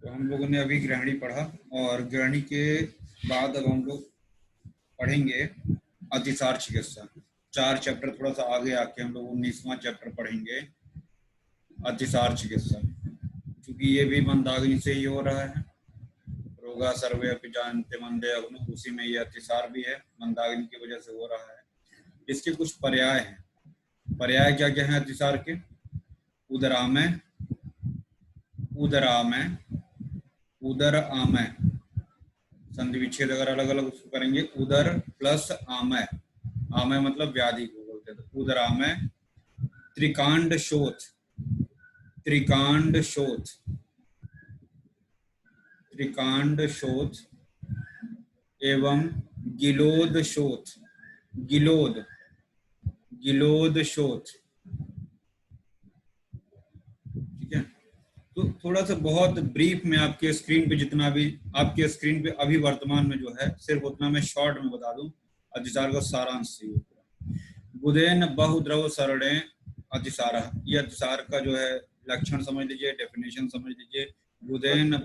तो हम लोगों ने अभी गृहिणी पढ़ा और गृहिणी के बाद अब हम लोग पढ़ेंगे अतिसार चिकित्सा। 4 चैप्टर थोड़ा सा आगे आके हम लोग 19वां चैप्टर पढ़ेंगे अतिसार चिकित्सा। क्योंकि ये भी मंदाग्नि से ही हो रहा है, रोगा सर्वे अपि जानते मंदे अग्नि, उसी में ये अतिसार भी है, मंदाग्नि की वजह से हो रहा है। इसके कुछ पर्याय हैं। पर्याय क्या क्या है अतिसार के? उदरामय, उदरामय, उदर आमय, संधि विच्छेद अगर अलग अलग उसको करेंगे, उदर प्लस आमय, आमय मतलब व्याधि को बोलते हैं, तो उदरामय, त्रिकांड शोथ, त्रिकांड शोथ, त्रिकांड शोथ एवं गिलोद शोथ, गिलोद, गिलोद शोथ। ठीक है, तो थोड़ा सा बहुत ब्रीफ में आपके स्क्रीन पे जितना भी आपके स्क्रीन पे अभी वर्तमान में जो है सिर्फ उतना मैं शॉर्ट में बता दूं। अतिसार का सारांश बुधेन बहुद्रव सरणे अतिसार, ये अतिसार का जो है लक्षण समझ लीजिए, डेफिनेशन समझ लीजिए। बुधेन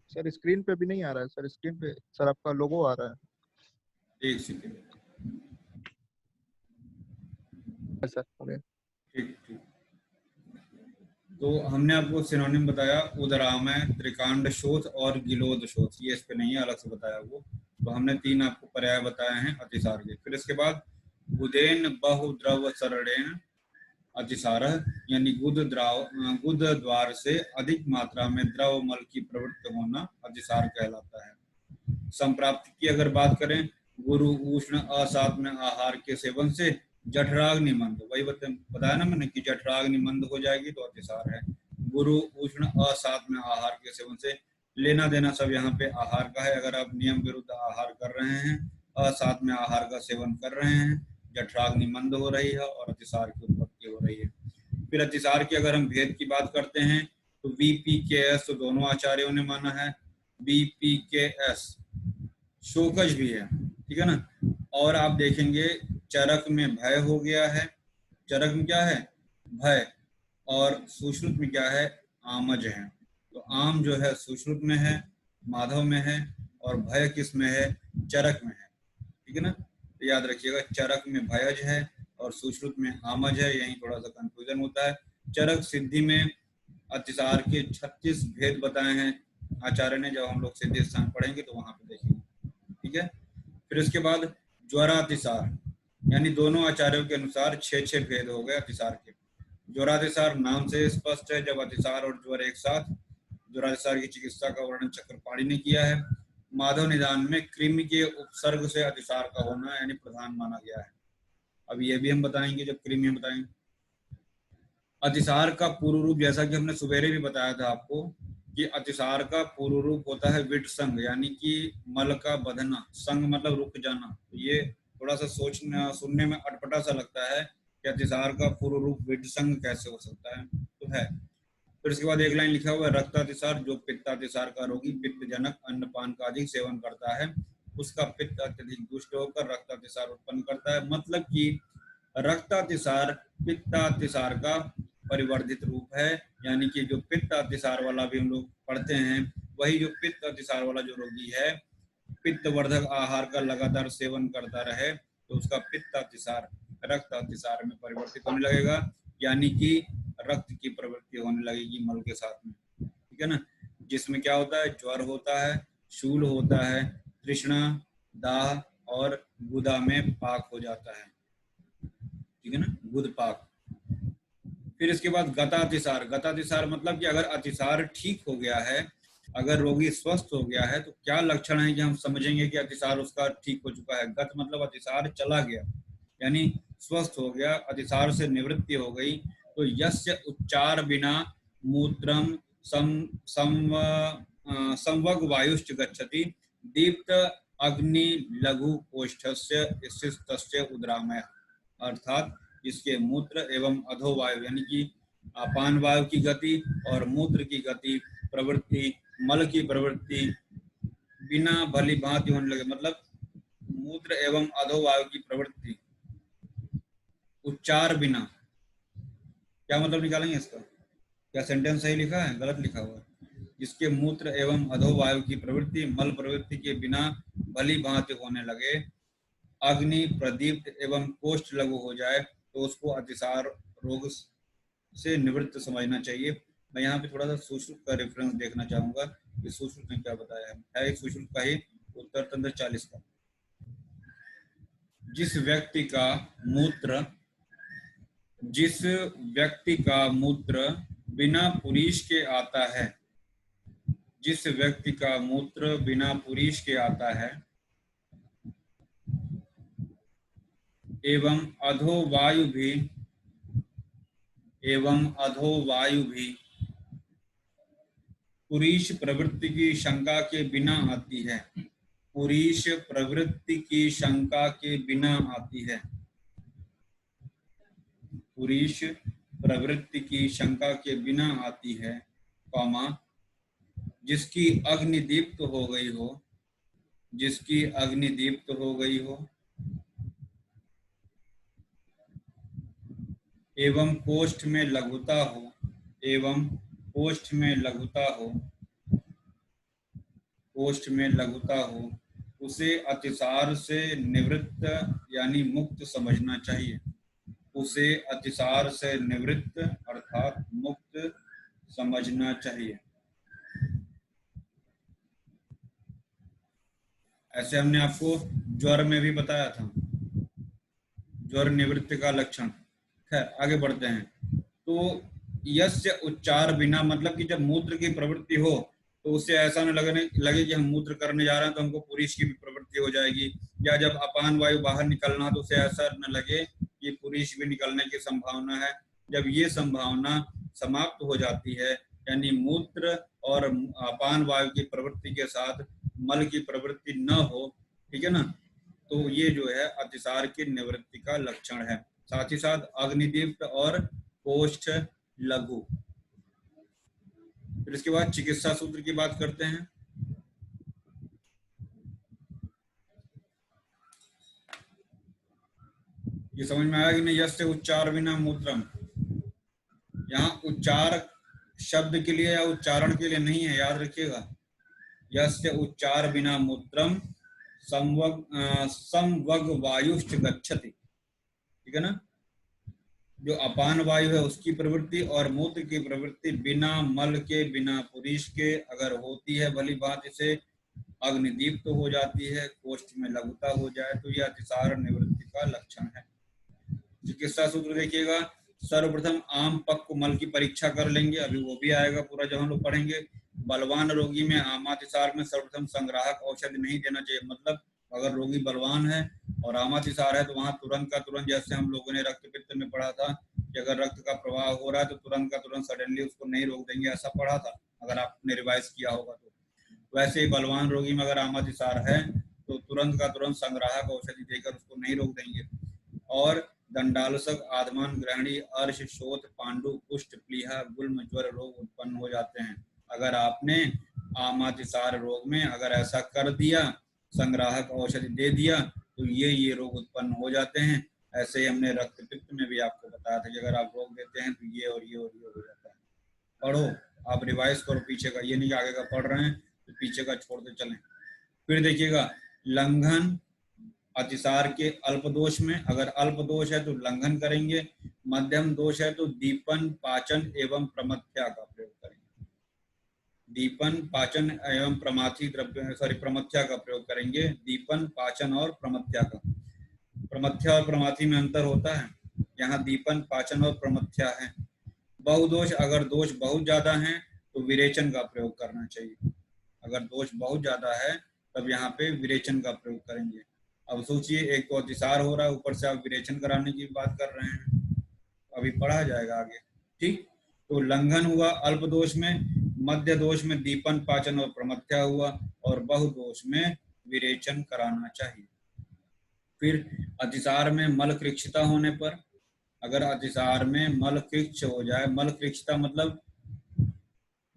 सर स्क्रीन पे भी नहीं आ रहा है सर, स्क्रीन पे सर आपका लोगो आ रहा है। एक सेकेंड सर ठीक ठीक। तो हमने आपको सिनोनिम बताया उदरामय, त्रिकांड शोथ और गिलोद शोथ, ये इस पे नहीं है, अलग से बताया वो। तो हमने 3 आपको पर्याय बताए हैं अतिसार के। फिर इसके बाद बुधेन बहुद्रव सरणेन अतिसार, यानी गुद द्वार से अधिक मात्रा में द्रव मल की प्रवृत्ति होना अतिसार कहलाता है। संप्राप्ति की अगर बात करें, गुरु उष्ण असात्म आहार के सेवन से जठराग्नि मंद, वही बताया ना मैंने कि जठराग्नि मंद हो जाएगी तो अतिसार है। गुरु उष्ण असात्म आहार के सेवन से, लेना देना सब यहाँ पे आहार का है। अगर आप नियम विरुद्ध आहार कर रहे हैं, असात्म आहार का सेवन कर रहे हैं, जठराग्नि मंद हो रही है और अतिसार की उत्पत्ति हो रही है। फिर अतिसार की अगर हम भेद की बात करते हैं तो VPKS तो दोनों आचार्यों ने माना है, BPKS शोकज भी है, ठीक है ना। और आप देखेंगे चरक में भय हो गया है, चरक में क्या है? भय, और सुश्रुत में क्या है? आमज है। तो आम जो है सुश्रुत में है, माधव में है, और भय किस में है? चरक में है, ठीक है ना। तो याद रखिएगा, चरक में भयज है और सुश्रुत में आमज है, यही थोड़ा सा कंफ्यूजन होता है। चरक सिद्धि में अतिसार के 36 भेद बताए हैं आचार्य ने, जब हम लोग सिद्धि स्थान पढ़ेंगे तो वहां पे देखेंगे, ठीक है। फिर उसके बाद ज्वरातिसार, यानी दोनों आचार्यों के अनुसार 6 भेद हो गए अतिसार के। ज्वरातिसार नाम से स्पष्ट है, जब अतिसार और ज्वर एक साथ। ज्वरातिसार की चिकित्सा का वर्णन चक्रपाणी ने किया है। माधव निदान में कृमि के उपसर्ग से अतिसार का होना यानी प्रधान माना गया है। अब ये भी हम बताएंगे जब कृमि बताएंगे। अतिसार का पूर्व रूप, जैसा कि हमने सुबेरे भी बताया था आपको, कि अतिसार का पूर्व रूप होता है विटसंग, यानी कि मल का बधना, संग मतलब रुक जाना। तो ये थोड़ा सा सोचना सुनने में अटपटा सा लगता है कि अतिसार का पूर्व रूप विटसंग कैसे हो सकता है, तो है। फिर उसके बाद एक लाइन लिखा हुआ है, रक्तातिसार, जो पित्तातिसार का रोगी पित्तजनक अन्नपान का अधिक सेवन करता है, उसका पित्त अत्यधिक दुष्ट होकर रक्तातिसार उत्पन्न करता है। मतलब कि रक्तातिसार पित्तातिसार का परिवर्धित रूप है, यानी कि जो पित्त अतिसार वाला भी हम लोग पढ़ते हैं, वही जो पित्त अतिसार वाला जो रोगी है, पित्तवर्धक आहार का लगातार सेवन करता रहे तो उसका पित्त अतिसार रक्त अतिसार में परिवर्तित होने लगेगा, यानी कि रक्त की प्रवृत्ति होने लगेगी मल के साथ में, ठीक है ना। जिसमें क्या होता है? ज्वर होता है, शूल होता है, तृष्णा, दाह और गुदा में पाक हो जाता है, ठीक है ना, गुद पाक। फिर इसके बाद गतातिसार, गतातिसार मतलब कि अगर अतिसार ठीक हो गया है, अगर रोगी स्वस्थ हो गया है, तो क्या लक्षण है कि हम समझेंगे कि अतिसार उसका ठीक हो चुका है। गत मतलब अतिसार चला गया, यानी स्वस्थ हो गया, अतिसार से निवृत्ति हो गई। तो यस्य उच्चार बिना मूत्रम संवग वायुश्च गच्छति दीप्त अग्नि लघु कोष्ठस्य स्थितस्य उदरामय, अर्थात इसके मूत्र एवं अधोवायु यानी कि अपान वायु की गति और मूत्र की गति, प्रवृत्ति, मल की प्रवृत्ति बिना भली भांति होने लगे, मतलब मूत्र एवं अधोवायु की प्रवृत्ति उच्चार बिना। क्या मतलब निकालेंगे इसका? क्या सेंटेंस सही लिखा है, गलत लिखा हुआ है? जिसके मूत्र एवं अधोवायु की प्रवृत्ति मल प्रवृत्ति के बिना भली भांति होने लगे, अग्नि प्रदीप्त एवं कोष्ठ लघु हो जाए, तो उसको अतिसार रोग से निवृत्त समझना चाहिए। मैं यहाँ पे थोड़ा सा सुश्रुत का रेफरेंस देखना चाहूंगा कि सुश्रुत ने क्या बताया है। एक सुश्रुत का ही उत्तर तंत्र 40 का। जिस व्यक्ति का मूत्र बिना पुरीष के आता है, जिस व्यक्ति का मूत्र बिना पुरीष के आता है एवं अधोवायु भी पुरीष प्रवृत्ति की शंका के बिना आती है, पुरीष प्रवृत्ति की शंका के बिना आती है, पुरीष प्रवृत्ति की शंका के बिना आती है, कॉमा, जिसकी अग्नि दीप्त हो गई हो, जिसकी अग्नि दीप्त हो गई हो एवं कोष्ठ में लघुता हो, एवं कोष्ठ में लघुता हो, कोष्ठ में लघुता हो, उसे अतिसार से निवृत्त यानी मुक्त समझना चाहिए, उसे अतिसार से निवृत्त अर्थात मुक्त समझना चाहिए। ऐसे हमने आपको ज्वर में भी बताया था, ज्वर निवृत्ति का लक्षण। खैर आगे बढ़ते हैं। तो यस्य उच्चार बिना, मतलब कि जब मूत्र की प्रवृत्ति हो तो उससे ऐसा न लगे कि हम मूत्र करने जा रहे हैं तो हमको पुरीष की भी प्रवृत्ति हो जाएगी, या जब अपान वायु बाहर निकलना तो उसे ऐसा न लगे कि पुरीष भी निकलने की संभावना है। जब ये संभावना समाप्त हो जाती है, यानी मूत्र और अपान वायु की प्रवृत्ति के साथ मल की प्रवृत्ति न हो, ठीक है ना, तो ये जो है अतिसार की निवृत्ति का लक्षण है। साथ ही साथ अग्निदीप्त और कोष्ठ लघु। फिर इसके बाद चिकित्सा सूत्र की बात करते हैं। ये समझ में आया कि नहीं? यस्य उच्चार बिना मूत्रम, यहाँ उच्चार शब्द के लिए या उच्चारण के लिए नहीं है, याद रखिएगा। यस्य उच्चार बिना मूत्रम संवग वायुश्च गच्छति, ठीक है ना। जो अपान वायु है उसकी प्रवृत्ति और मूत्र की प्रवृत्ति बिना मल के बिना पुरीष के अगर होती है भली भांति से, अग्निदीप्त तो हो जाती है, कोष्ठ में लघुता हो जाए, तो यह अतिसार निवृत्ति का लक्षण है। चिकित्सा सूत्र देखिएगा। सर्वप्रथम आम पक्व मल की परीक्षा कर लेंगे, अभी वो भी आएगा पूरा जब हम लोग पढ़ेंगे। बलवान रोगी में आमातिसार में सर्वप्रथम संग्राहक औषधि नहीं देना चाहिए, मतलब अगर रोगी बलवान है और आमातिसार है तो वहां तुरंत का तुरंत, जैसे हम लोगों ने रक्त पित्त में पढ़ा था कि अगर रक्त का प्रवाह हो रहा है तो तुरंत का तुरंत सडनली उसको नहीं रोक देंगे, ऐसा पढ़ा था अगर आपने रिवाइज किया होगा तो। वैसे ही बलवान रोगी में अगर आमातिसार है तो तुरंत का तुरंत संग्राहक औषधि देकर उसको नहीं रोक देंगे। और दंडालसक, आधमान, ग्रहणी, अर्श, शोथ, पांडु, कुष्ठ, प्लीहा, गुल्म, ज्वर रोग उत्पन्न हो जाते हैं। अगर आपने आमातिसार रोग में अगर ऐसा कर दिया, संग्राहक औषधि दे दिया, तो ये रोग उत्पन्न हो जाते हैं। ऐसे ही हमने रक्त पित्त में भी आपको बताया था कि अगर आप रोग देते हैं तो ये और ये और ये हो जाता है। पढ़ो, आप रिवाइज करो पीछे का, ये नहीं आगे का पढ़ रहे हैं तो पीछे का छोड़ते चलें। फिर देखिएगा, लंघन अतिसार के अल्प दोष में, अगर अल्प दोष है तो लंघन करेंगे, मध्यम दोष है तो दीपन, पाचन एवं प्रमथ्या का प्रयोग करेंगे। दीपन, पाचन एवं प्रमथ्या का प्रयोग करेंगे। दीपन, पाचन और प्रमथ्या का। प्रमथ्या और प्रमाथी में अंतर होता है, यहाँ दीपन, पाचन और प्रमथ्या है। बहुदोष, अगर दोष बहुत ज्यादा है तो विरेचन का प्रयोग करना चाहिए। अगर दोष बहुत ज्यादा है तब यहाँ पे विरेचन का प्रयोग करेंगे। अब सोचिए, एक तो अतिसार हो रहा है, ऊपर से आप विरेचन कराने की बात कर रहे हैं, अभी पढ़ा जाएगा आगे, ठीक। तो लंघन हुआ अल्प दोष में, मध्य दोष में दीपन, पाचन और प्रमथ्या हुआ, और बहुदोष में विरेचन कराना चाहिए। फिर अतिसार में मल कृच्छता होने पर, अगर अतिसार में मल कृच्छ हो जाए, मल कृच्छता मतलब,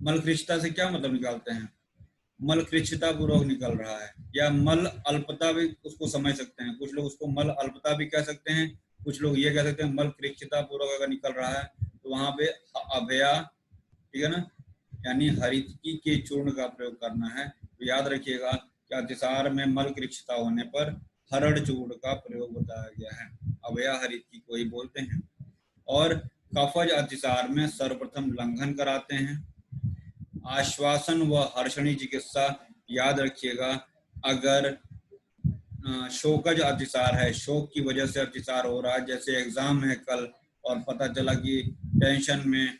मल कृच्छता से क्या मतलब निकालते हैं, मल कृच्छता पूर्वक निकल रहा है, या मल अल्पता भी उसको समझ सकते हैं। कुछ लोग उसको मल अल्पता भी कह सकते हैं, कुछ लोग ये कह सकते हैं मल कृच्छता पूर्वक अगर निकल रहा है तो वहां पे अभया, ठीक है ना, यानी हरितकी के चूर्ण का प्रयोग करना है। तो याद रखिएगा कि अतिसार में मल की रिक्तता होने पर हरड़ चूर्ण का प्रयोग बताया गया है। अभया हरितकी को ही बोलते हैं। और कफज अतिसार में सर्वप्रथम लंघन कराते हैं। आश्वासन व हर्षणी चिकित्सा, याद रखिएगा अगर शोकज अतिसार है, शोक की वजह से अतिसार हो रहा है, जैसे एग्जाम है कल और पता चला कि टेंशन में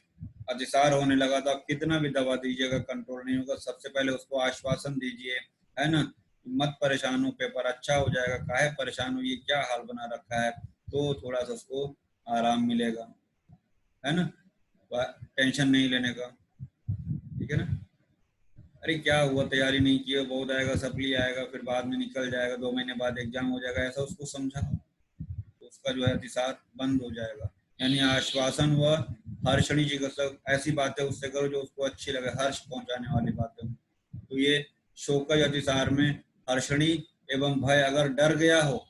अतिसार होने लगा, तो आप कितना भी दवा दीजिएगा कंट्रोल नहीं होगा। सबसे पहले उसको आश्वासन दीजिए, है ना, मत परेशान हो, पेपर अच्छा हो जाएगा, काहे परेशान हो, ये क्या हाल बना रखा है, तो थोड़ा सा उसको आराम मिलेगा, है ना, टेंशन नहीं लेने का, ठीक है ना। अरे क्या हुआ, तैयारी नहीं की है, बहुत आएगा, सप्ली आएगा, फिर बाद में निकल जाएगा, 2 महीने बाद एग्जाम हो जाएगा, ऐसा उसको समझा, तो उसका जो है अतिसार बंद हो जाएगा। यानी आश्वासन व हर्षणी चिकित्सा, ऐसी बातें उससे करो जो उसको अच्छी लगे, हर्ष पहुंचाने वाली बातें। तो ये शोकज अतिसार में हर्षणी एवं भय, अगर डर गया हो,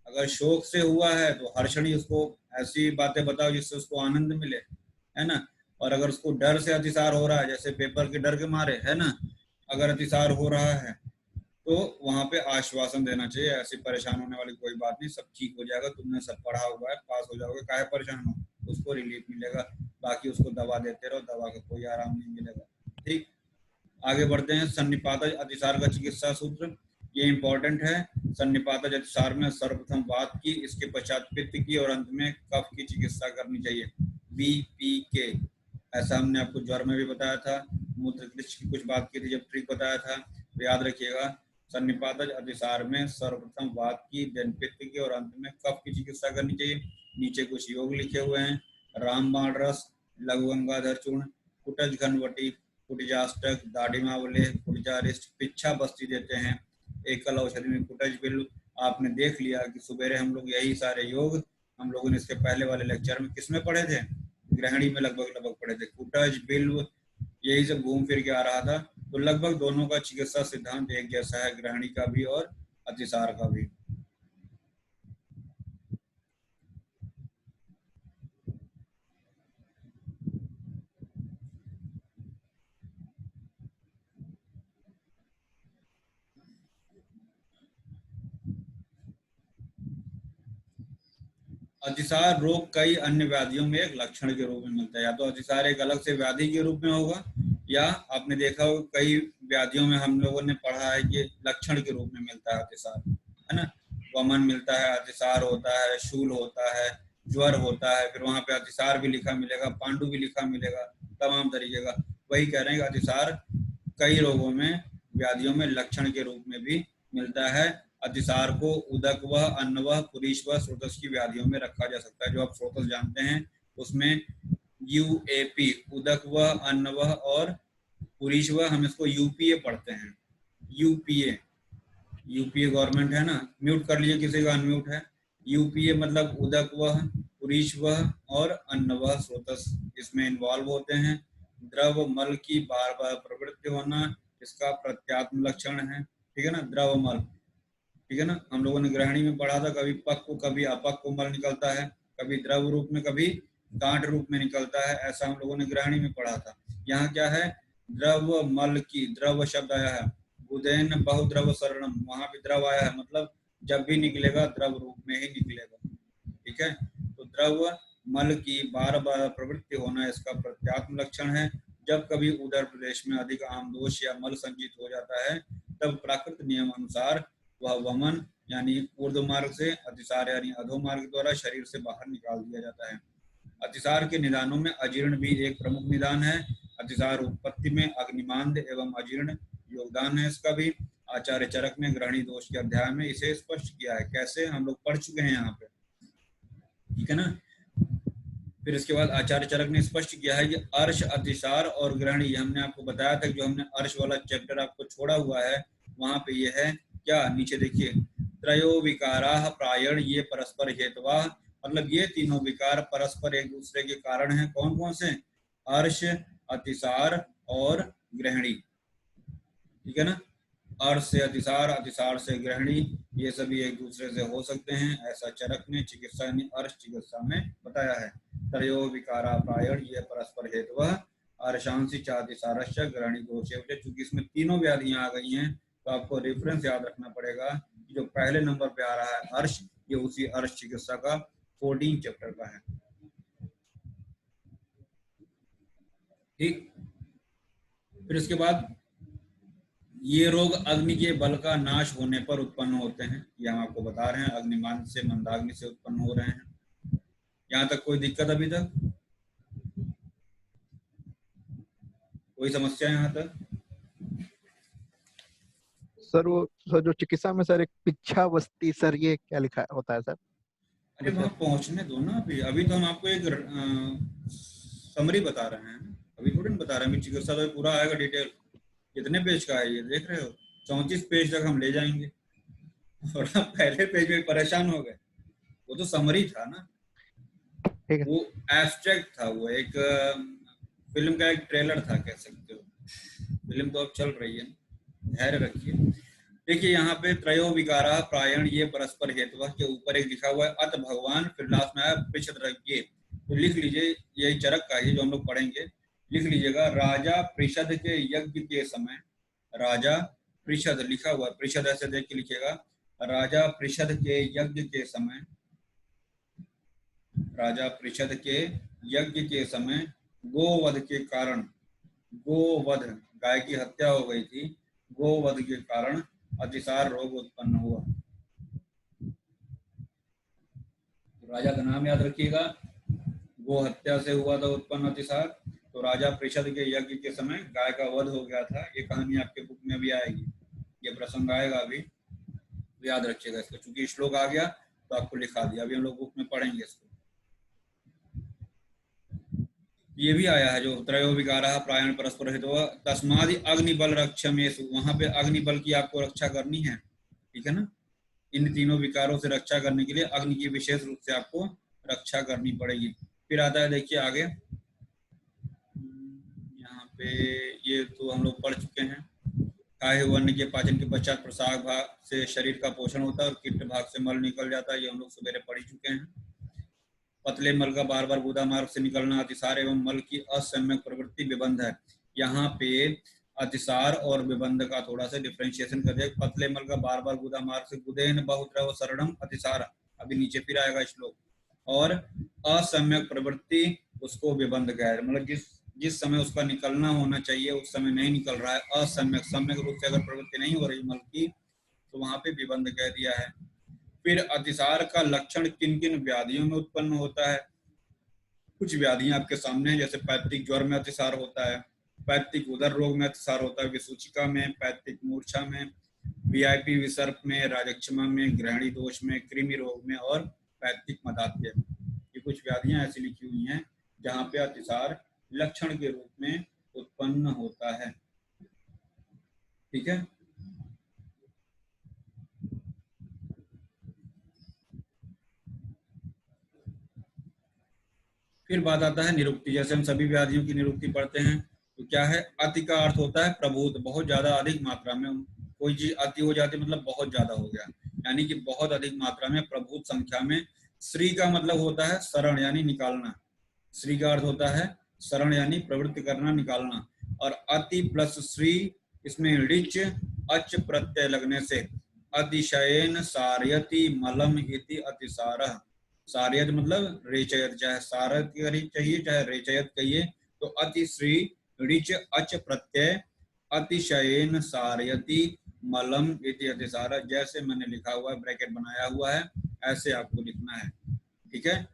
अगर शोक से हुआ है तो हर्षणी, उसको ऐसी बातें बताओ जिससे उसको आनंद मिले, है ना। और अगर उसको डर से अतिसार हो रहा है, जैसे पेपर के डर के मारे, है ना, अगर अतिसार हो रहा है तो वहां पे आश्वासन देना चाहिए, ऐसी परेशान होने वाली कोई बात नहीं, सब ठीक हो जाएगा, तुमने सब पढ़ा हुआ है, पास हो जाओगे, काहे परेशान हो, उसको रिलीफ मिलेगा। बाकी उसको दवा देते रहो, दवा का कोई आराम नहीं मिलेगा। ठीक, आगे बढ़ते हैं। सन्निपातज अतिसार का चिकित्सा सूत्र, ये इंपॉर्टेंट है। सन्निपातज अतिसार में सर्वप्रथम वात की, इसके पश्चात पित्त की और अंत में कफ की चिकित्सा करनी चाहिए। BPK, ऐसा हमने आपको ज्वर में भी बताया था, मूत्रकृष्ट की कुछ बात की थी जब ट्रिक बताया था, तो याद रखिएगा सन्निपातज अतिसार में सर्वप्रथम वात की, देन पित्त की और अंत में कफ की चिकित्सा करनी चाहिए। नीचे कुछ योग लिखे हुए हैं। रामबाण रस, लघु गंगाधर चूर्ण, कुटज घनवटी, कुटिजाष्टक, दाढ़ीमावले, कुटिजारिष्ट, पिच्छा बस्ती देते हैं। एकल औषधि में कुटज बिल्व, आपने देख लिया कि सुबेरे हम लोग यही सारे योग हम लोगों ने इसके पहले वाले लेक्चर में किसमें पढ़े थे, ग्रहणी में लगभग पढ़े थे। कुटज बिल्व यही सब घूम फिर के आ रहा था। तो लगभग दोनों का चिकित्सा सिद्धांत एक जैसा है, ग्रहणी का भी और अतिसार का भी। अतिसार रोग कई अन्य व्याधियों में एक लक्षण के रूप में मिलता है। या तो अतिसार एक अलग से व्याधि के रूप में होगा, या आपने देखा होगा कई व्याधियों में हम लोगों ने पढ़ा है कि लक्षण के रूप में मिलता है अतिसार, है ना। वमन मिलता है, अतिसार होता है, शूल होता है, ज्वर होता है, फिर वहां पे अतिसार भी लिखा मिलेगा, पांडु भी लिखा मिलेगा, तमाम तरीके का। वही कह रहे हैं कि अतिसार कई रोगों में, व्याधियों में लक्षण के रूप में भी मिलता है। अतिसार को उदकवह, अन्नवह, पुरीशवह, स्रोतस की व्याधियों में रखा जा सकता है। जो आप स्रोतस जानते हैं उसमें UAP, उदकवह, अन्नवह और पुरीशवह, हम इसको UPA पढ़ते हैं। यूपीए गवर्नमेंट है ना, म्यूट कर लीजिए किसी का अनम्यूट है। UPA मतलब उदकवह, पुरीशवह और अन्नवह स्रोतस इसमें इन्वॉल्व होते हैं। द्रव मल की बार बार प्रवृत्ति होना इसका प्रत्यात्म लक्षण है, ठीक है ना। द्रव मल, ठीक है ना, हम लोगों ने ग्रहणी में पढ़ा था, कभी पक्व कभी अपक्व मल निकलता है, कभी द्रव रूप में कभी गांठ रूप में निकलता है, ऐसा हम लोगों ने ग्रहणी में पढ़ा था। यहाँ क्या है, द्रव मल की, द्रव शब्द आया है, उदयन बहुद्रव शरणम, वहां भी द्रव आया है, मतलब जब भी निकलेगा द्रव रूप में ही निकलेगा, ठीक है। तो द्रव मल की बार बार प्रवृत्ति होना इसका प्रत्यात्म लक्षण है। जब कभी उदर प्रदेश में अधिक आमदोष या मल संचित हो जाता है, तब प्राकृत नियम अनुसार वह वमन यानी ऊर्ध्व मार्ग से, अतिसार यानी अधो मार्ग द्वारा शरीर से बाहर निकाल दिया जाता है। अतिसार के निदानों में अजीर्ण भी एक प्रमुख निदान है। अतिसार उत्पत्ति में अग्निमांद एवं अजीर्ण योगदान है इसका भी। आचार्य चरक ने ग्रहणी दोष के अध्याय में इसे स्पष्ट किया है। कैसे, हम लोग पढ़ चुके हैं यहाँ पे, ठीक है ना। फिर इसके बाद आचार्य चरक ने स्पष्ट किया है कि अर्श, अतिसार और ग्रहणी, हमने आपको बताया था, जो हमने अर्श वाला चैप्टर आपको छोड़ा हुआ है वहां पे ये है क्या, नीचे देखिए, त्रयो विकाराः प्रायण ये परस्पर हेतवा, मतलब ये तीनों विकार परस्पर एक दूसरे के कारण हैं। कौन कौन से, अर्श, अतिसार और ग्रहणी, ठीक है ना। अर्श से अतिसार, अतिसार से ग्रहणी, ये सभी एक दूसरे से हो सकते हैं, ऐसा चरक ने चिकित्सा यानी अर्श चिकित्सा में बताया है। त्रयो विकारा प्रायण ये परस्पर हेतु, अर्शांसी चातिसारश्च ग्रहणी दोषे। चूंकि इसमें तीनों व्याधियां आ गई हैं तो आपको रेफरेंस याद रखना पड़ेगा। जो पहले नंबर पे आ रहा है अर्श, ये उसी अर्श चिकित्सा का 14 चैप्टर का है। ठीक, फिर इसके बाद ये रोग अग्नि के बल का नाश होने पर उत्पन्न होते हैं। ये हम आपको बता रहे हैं, अग्निमान से, मंदाग्नि से उत्पन्न हो रहे हैं। यहाँ तक कोई दिक्कत अभी तक? कोई समस्या यहाँ तक? सर वो सर जो चिकित्सा में सर एक पिच्छावस्थी सर, ये क्या लिखा होता है सर? अरे वहां पहुंचने दो ना। अभी तो हम आपको एक समरी बता रहे हैं, अभी थोड़ी ना बता रहे हैं चिकित्सा तो पूरा आएगा डिटेल। कितने पेज का है ये देख रहे हो? 34 पेज तक हम ले जाएंगे और आप पहले पेज में परेशान हो गए। वो तो समरी था ना, वो एब्स्ट्रैक्ट था, वो एक फिल्म का एक ट्रेलर था कह सकते हो। फिल्म तो अब चल रही है, धैर्य रखिए। देखिए यहाँ पे त्रयो विकारा प्रायण ये परस्पर हेतु के ऊपर एक लिखा हुआ है अत भगवान, फिर लास्ट में आया पृषद रज्ञे। तो लिख लीजिए, यही चरक का है जो हम लोग पढ़ेंगे, लिख लीजिएगा। राजा पृषद के यज्ञ के समय, राजा पृषद लिखा हुआ है, पृषद ऐसे देख के लिखिएगा। राजा पृषद के यज्ञ के समय, राजा पृषद के यज्ञ के समय गोवध के कारण, गोवध गाय की हत्या हो गई थी, गोवध के कारण अतिसार रोग उत्पन्न हुआ। तो राजा का नाम याद रखिएगा, गो हत्या से हुआ था उत्पन्न अतिसार। तो राजा पृषद के यज्ञ के समय गाय का वध हो गया था। ये कहानी आपके बुक में भी आएगी, ये प्रसंग आएगा अभी, तो याद रखिएगा इसको। चूंकि श्लोक आ गया तो आपको लिखा दिया, अभी हम लोग बुक में पढ़ेंगे इसको। ये भी आया है जो त्रयो विकारा प्रायण परस्पर हेतु तस्मादि अग्निबल रक्षमेषु, वहां पे अग्निबल की आपको रक्षा करनी है, ठीक है ना। इन तीनों विकारों से रक्षा करने के लिए अग्नि की विशेष रूप से आपको रक्षा करनी पड़ेगी। फिर आता है, देखिए आगे यहाँ पे, ये तो हम लोग पढ़ चुके हैं। काहे वर्ण के पाचन के पश्चात प्रसाद भाग से शरीर का पोषण होता है और कीट भाग से मल निकल जाता है, ये हम लोग सवेरे पढ़ चुके हैं। पतले मल का बार बार गुदा मार्ग से निकलना अतिसार एवं मल की असम्यक प्रवृत्ति विबंध है। यहाँ पे अतिसार और विबंध का थोड़ा सा डिफरेंशिएशन कर दिया। पतले मल का बार बार गुदा मार्ग से गुदेन बहुद्रव शरणम अतिसार, अभी नीचे फिर आएगा श्लोक। और असम्यक प्रवृत्ति, उसको विबंध कह रहे, मतलब जिस समय उसका निकलना होना चाहिए उस समय नहीं निकल रहा है, असम्यक, सम्यक रूप से अगर प्रवृत्ति नहीं हो रही मल की तो वहां पे विबंध कह दिया है। फिर अतिसार का लक्षण किन किन व्याधियों में उत्पन्न होता है? कुछ व्याधियां आपके सामने हैं, जैसे पैतृक ज्वर में अतिसार होता है, पैतृक उदर रोग में अतिसार होता है, विसूचिका में, पैतृक मूर्छा में, वीआईपी विसर्प में, राजक्षमा में, ग्रहणी दोष में, कृमि रोग में और पैतृक मदात्य में। ये कुछ व्याधियां ऐसी लिखी हुई हैं जहां पे अतिसार लक्षण के रूप में उत्पन्न होता है, ठीक है। फिर बात आता है निरुक्ति। जैसे हम सभी व्याधियों की निरुक्ति पढ़ते हैं तो क्या है, अति का अर्थ होता है प्रभुत, बहुत ज्यादा अधिक मात्रा में। कोई चीज अति हो जाती मतलब बहुत ज्यादा हो गया, यानी कि बहुत अधिक मात्रा में, प्रभुत संख्या में। श्री का मतलब होता है शरण यानी निकालना, श्री का अर्थ होता है शरण यानी प्रवृत्ति करना, निकालना। और अति प्लस श्री, इसमें ऋच अच प्रत्यय लगने से अतिशयन सारयति मलम इति अतिसारः। सारयत मतलब रेचयत, चाहे सारत चाहिए चाहे रेचयत कहिए। तो अतिश्री ऋच अच प्रत्यय अतिशयन सारयति मलम इति अतिसार, जैसे मैंने लिखा हुआ है, ब्रैकेट बनाया हुआ है, ऐसे आपको लिखना है, ठीक है,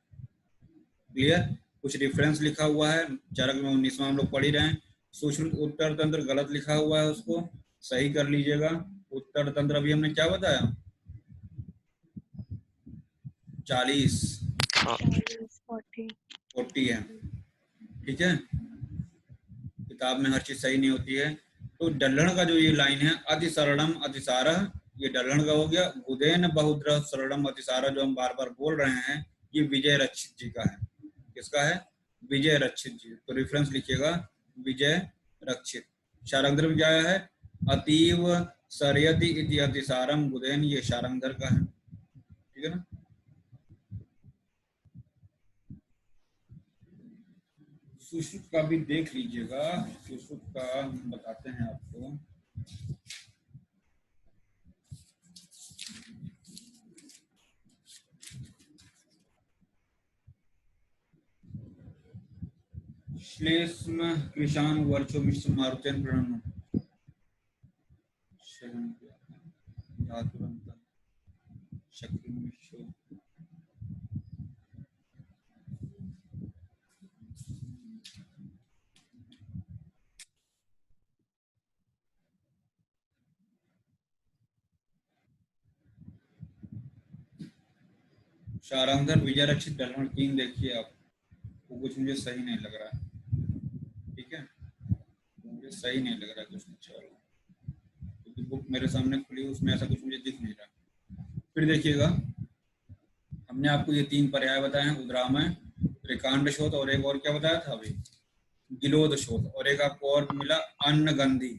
क्लियर। कुछ रेफरेंस लिखा हुआ है, चरक में 19वां हम लोग पढ़ ही रहे हैं। सूक्ष्म उत्तर तंत्र गलत लिखा हुआ है, उसको सही कर लीजिएगा। उत्तर तंत्र अभी हमने क्या बताया, 40 40 है, ठीक है। किताब में हर चीज सही नहीं होती है। तो डल्हण का जो ये लाइन है, अति सरलम अतिसारः, ये डल्हण का हो गया। गुदेन बहुद्र सरलम अतिसारः जो हम बार बार बोल रहे हैं, ये विजय रक्षित जी का है। किसका है? विजय रक्षित जी। तो रेफरेंस लिखिएगा, विजय रक्षित। शारंगधर में क्या है, अतीव सरयति इति अतिसारम गुदेन, ये शारंगधर का है, ठीक है ना। सुश्रुत का भी देख लीजिएगा, सुश्रुत का हम बताते हैं आपको। श्लेष्म कृशान वर्चो मिश्र मारुतेन प्रणम धातुरंत शक्ति मिश्र। सारंगधर विजय रक्षित ढलवण 3 देखिए आप, वो कुछ मुझे सही नहीं लग रहा है, ठीक है, मुझे सही नहीं लग रहा है कुछ अच्छा वाला, क्योंकि बुक मेरे सामने खुली, उसमें ऐसा कुछ मुझे दिख नहीं रहा। फिर देखिएगा, हमने आपको ये 3 पर्याय बताए हैं, उद्रामय, त्रिकांड शोथ, और एक और क्या बताया था अभी, गिलोद शोथ, और एक आपको और मिला अन्नगंधी,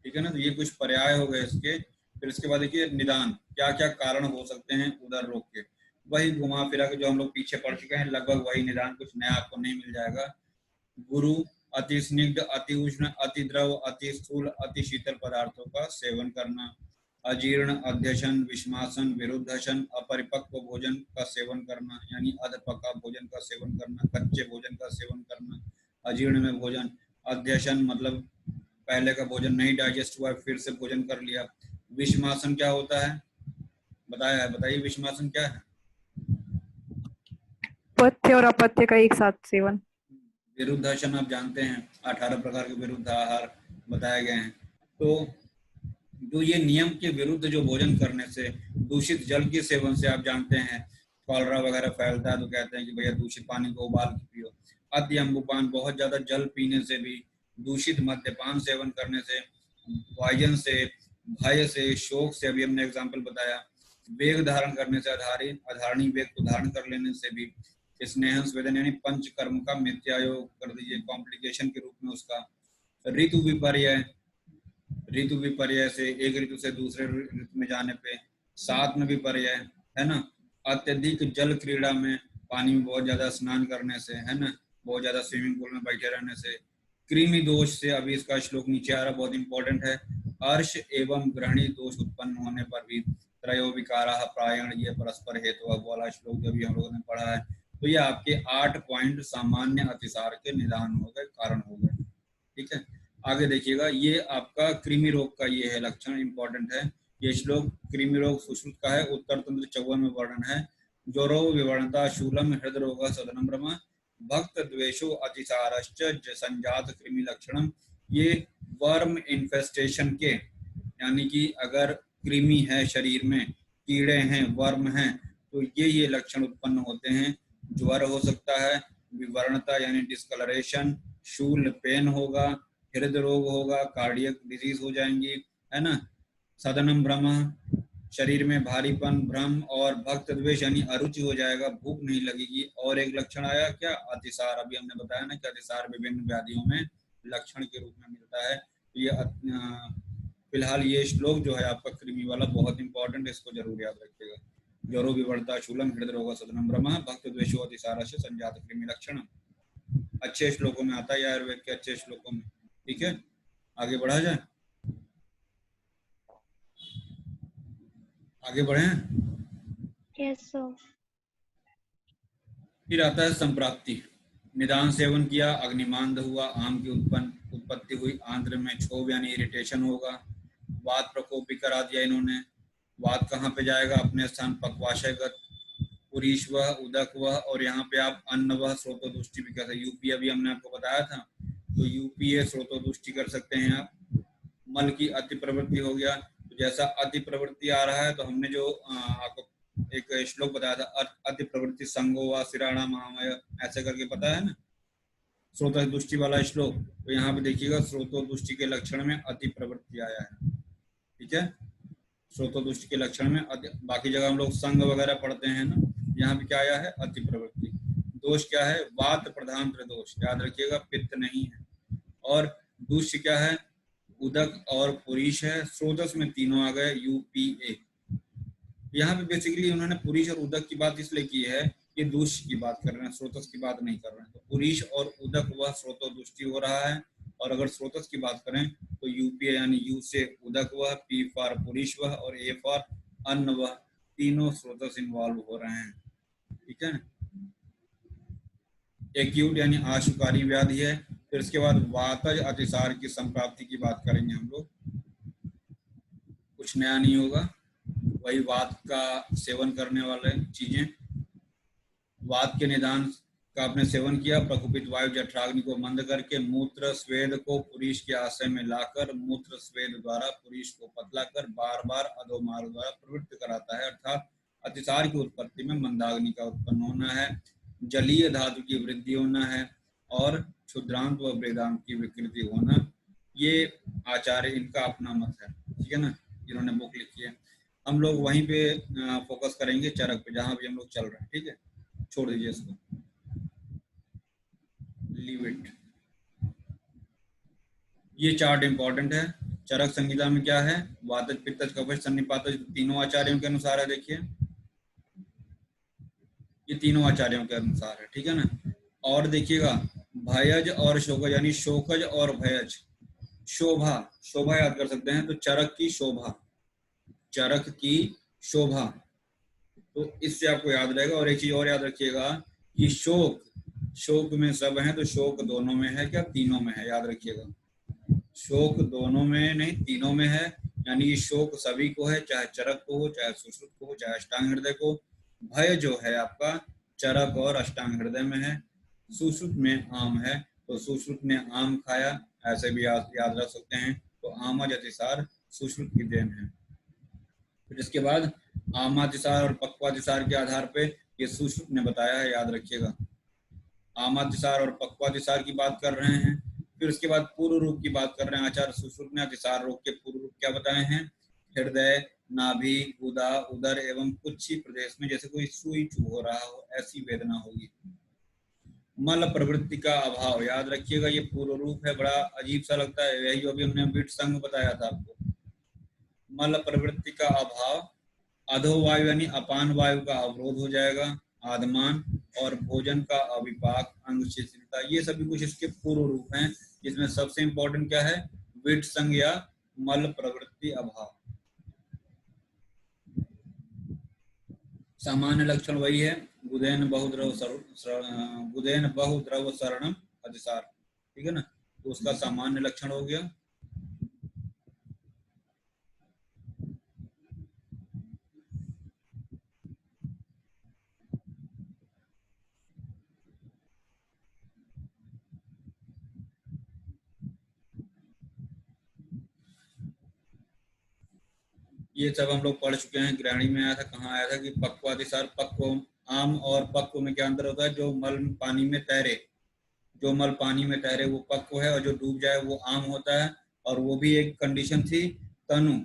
ठीक है ना। तो ये कुछ पर्याय हो गए इसके। फिर इसके बाद देखिए निदान, क्या क्या कारण हो सकते हैं उदर रोग के, वही घुमा फिरा के जो हम लोग पीछे पढ़ चुके हैं, लगभग वही निदान, कुछ नया आपको नहीं मिल जाएगा। गुरु, अति स्निग्ध, अति उष्ण, अति द्रव, अति स्थूल, अति शीतल पदार्थों का सेवन करना। अजीर्ण, अध्यशन, विषमासन, विरुद्धशन, अपरिपक्व भोजन का सेवन करना, यानी अधपका भोजन का सेवन करना, कच्चे भोजन का सेवन करना। अजीर्ण में भोजन, अध्यशन मतलब पहले का भोजन नहीं डाइजेस्ट हुआ, फिर से भोजन कर लिया। विषमासन क्या होता है, बताया है, बताइए विषमासन क्या है। पथ्य और अपथ्य का एक साथ सेवन। विरुद्धासन आप जानते हैं, 18 प्रकार के विरुद्ध आहार बताए गए हैं। तो जो ये नियम के विरुद्ध जो भोजन करने से, दूषित जल के सेवन से, आप जानते हैं कॉलरा वगैरह फैलता है, तो कहते हैं कि भैया दूषित पानी को उबाल के पियो। अति अम्बुपान, बहुत ज्यादा जल पीने से भी, दूषित मद्यपान सेवन करने से, पॉइजन से, भय से, शोक से, अभी हमने एग्जाम्पल बताया, वेग धारण करने से, अधारणी वेग को धारण कर लेने से भी, स्नेहन स्वेदन यानी पंच कर्म का मिथ्यायोग कर दीजिए कॉम्प्लिकेशन के रूप में उसका। ऋतु विपर्य, ऋतु विपर्य से, एक ऋतु से दूसरे ऋतु में जाने पे, साथ में विपर्य है ना, अत्यधिक जल क्रीड़ा में, पानी में बहुत ज्यादा स्नान करने से, है ना, बहुत ज्यादा स्विमिंग पूल में बैठे रहने से, कृमि दोष से, अभी इसका श्लोक नीचे आ रहा, बहुत इंपॉर्टेंट है, अर्श एवं ग्रहणी दोष उत्पन्न होने पर भी, त्रयो विकारा प्रायण, ये परस्पर हेतु वाला श्लोक जो भी हम लोगों ने पढ़ा है। तो ये आपके 8 पॉइंट सामान्य अतिसार के निदान हो गए, कारण हो गए, ठीक है। आगे देखिएगा, ये आपका कृमि रोग का ये है लक्षण, इंपॉर्टेंट है ये श्लोक। कृमि रोग सुश्रुत का है, उत्तर तंत्र 54 में वर्णन है। ज्वरो विवर्णता शूलम हृदय रोग सदनम ब्रह्म भक्त द्वेषो अतिसारश्च संजात कृमि लक्षणम। ये वर्म इन्फेस्टेशन के, यानी कि अगर कृमि है शरीर में, कीड़े हैं, वर्म हैं, तो ये लक्षण उत्पन्न होते हैं। ज्वर हो सकता है, विवर्णता यानी डिस्कलरेशन, शूल पेन होगा, हृदय रोग होगा, कार्डियक डिजीज हो जाएंगी, है ना, सदनम भ्रम, शरीर में भारीपन, भ्रम, और भक्त द्वेष यानी अरुचि हो जाएगा, भूख नहीं लगेगी। और एक लक्षण आया क्या, अतिसार, अभी हमने बताया ना कि अतिसार विभिन्न व्याधियों में लक्षण के रूप में मिलता है। तो ये फिलहाल ये श्लोक जो है आपका कृमि वाला बहुत इंपॉर्टेंट, इसको जरूर याद रखिएगा। ज्वरो विवर्ता शूलम हृदय रोग सदनम ब्रह्म भक्त द्वेषो अतिसार से संजात कृमि लक्षण। अच्छे श्लोकों में आता है, आयुर्वेद के अच्छे श्लोकों में, ठीक है। आगे बढ़ा जाए, आगे बढ़े। Yes sir. फिर आता है संप्राप्ति, निदान सेवन किया, अग्निमांद हुआ, आम की उत्पत्ति हुई, आंत्र में क्षोभ यानी इरिटेशन होगा, वात प्रकोप भी करा दिया इन्होंने। वात कहाँ पे जाएगा, अपने स्थान पक्वाशयगत, पुरीश वह, उदक वह, और यहाँ पे आप अन्न वह, स्रोतोदुष्टि भी कर सकते हैं। यूपी अभी हमने आपको बताया था, तो यूपीए स्रोतोदुष्टि कर सकते हैं आप। मल की अति प्रवृत्ति हो गया, तो जैसा अति प्रवृत्ति आ रहा है, तो हमने जो आपको एक श्लोक बताया था, अति प्रवृत्ति संगो व सिराणा महामय, ऐसे करके पता है ना, स्रोतोदुष्टि वाला श्लोक। तो यहाँ पे देखिएगा स्रोतोदुष्टि के लक्षण में अति प्रवृत्ति आया है, ठीक है। स्रोतोदुष्टि के लक्षण में बाकी जगह हम लोग संग वगैरह पढ़ते हैं ना, यहाँ पे क्या आया है, अति प्रवृत्ति। दोष क्या है, वात प्रधान दोष, याद रखिएगा, पित्त नहीं है। और दूष्य क्या है, उदक और पुरीश है। स्रोतस में तीनों आ गए, यूपीए। यहाँ पे बेसिकली उन्होंने पुरीश और उदक की बात इसलिए की है ये दूष्य की बात कर रहे हैं, स्रोतस की बात नहीं कर रहे हैं। तो पुरीश और उदक वह स्रोतो दुष्टि हो रहा है। और अगर स्रोतस की बात करें तो यूपीए यानी यू से उदक वह, पी फॉर पुरीश वह और ए फॉर अन्न वह, तीनों स्रोतस इन्वॉल्व हो रहे हैं। ठीक है। एक्यूट यानी आशुकारी व्याधि है। फिर इसके बाद वातज अतिसार की संप्राप्ति की बात करेंगे हम लोग। कुछ नया नहीं होगा, वही वात का सेवन करने वाले चीजें। वात के निदान का आपने सेवन किया, प्रकुपित वायु जठराग्नि को मंद करके मूत्र स्वेद को पुरीश के आश्रय में लाकर मूत्र स्वेद द्वारा पुरीश को पतला कर बार बार अधोमार्ग द्वारा प्रवृत्त कराता है, अर्थात अतिसार की उत्पत्ति में मंदाग्नि का उत्पन्न होना है, जलीय धातु की वृद्धि होना है और क्षुद्रांत व वेदांत की विकृति होना। ये आचार्य इनका अपना मत है, ठीक है ना, जिन्होंने बुक लिखी है। हम लोग वहीं पे फोकस करेंगे चरक पे, जहां भी हम लोग चल रहे हैं। ठीक है, छोड़ दीजिए इसको, लीव इट। ये चार्ट इंपॉर्टेंट है। चरक संहिता में क्या है, वातज पित्तज कफज सन्निपातज तीनों आचार्यों के अनुसार है। देखिए ये तीनों आचार्यों के अनुसार है, ठीक है ना। और देखिएगा भयज और शोकज यानी शोकज और भयज, शोभा, शोभा याद कर सकते हैं तो चरक की शोभा, चरक की शोभा, तो इससे आपको याद रहेगा। और एक चीज और याद रखिएगा कि शोक, शोक में सब है तो शोक दोनों में है क्या, तीनों में है, याद रखिएगा। शोक दोनों में नहीं, तीनों में है, यानी कि शोक सभी को है, चाहे चरक को हो, चाहे सुश्रुत को हो, चाहे अष्टांग हृदय को। भय जो है आपका चरक और अष्टांग हृदय में है। सुश्रुत में आम है तो सुश्रुत ने आम खाया, ऐसे भी याद रख सकते हैं। तो आमज अतिसार सुश्रुत की देन है। फिर इसके बाद आमातिसार और पक्वातिसार के आधार पे ये सुश्रुत ने बताया है, याद रखिएगा। आमातिसार और पक्वातिसार की बात कर रहे हैं। फिर उसके बाद पूर्व रूप की बात कर रहे हैं आचार्य सुश्रुत ने। अतिसार रोग के पूर्व रूप क्या बताए हैं, हृदय, नाभि, गुदा, उदर एवं कुक्षी प्रदेश में जैसे कोई सुई चुभ हो रहा हो ऐसी वेदना होगी। मल प्रवृत्ति का अभाव, याद रखिएगा, ये पूर्व रूप है, बड़ा अजीब सा लगता है, यही जो अभी हमने विट संघ बताया था आपको। मल प्रवृत्ति का अभाव, अधोवायु यानी अपान वायु का अवरोध हो जाएगा, आदमान और भोजन का अविपाक, अंग शिथिलता, ये सभी कुछ इसके पूर्व रूप हैं, जिसमें सबसे इंपॉर्टेंट क्या है, विट संघ या मल प्रवृत्ति अभाव। सामान्य लक्षण वही है, गुदेन बहुद्रव शरणम अतिसार, ठीक है ना, तो उसका सामान्य लक्षण हो गया। ये सब हम लोग पढ़ चुके हैं, ग्रहणी में आया था, कहाँ आया था कि पक्वातिसार, पक्व, आम और पक्व में क्या अंतर होता है, जो मल पानी में तैरे, जो मल पानी में तैरे वो पक्व है और जो डूब जाए वो आम होता है। और वो भी एक कंडीशन थी, तनु,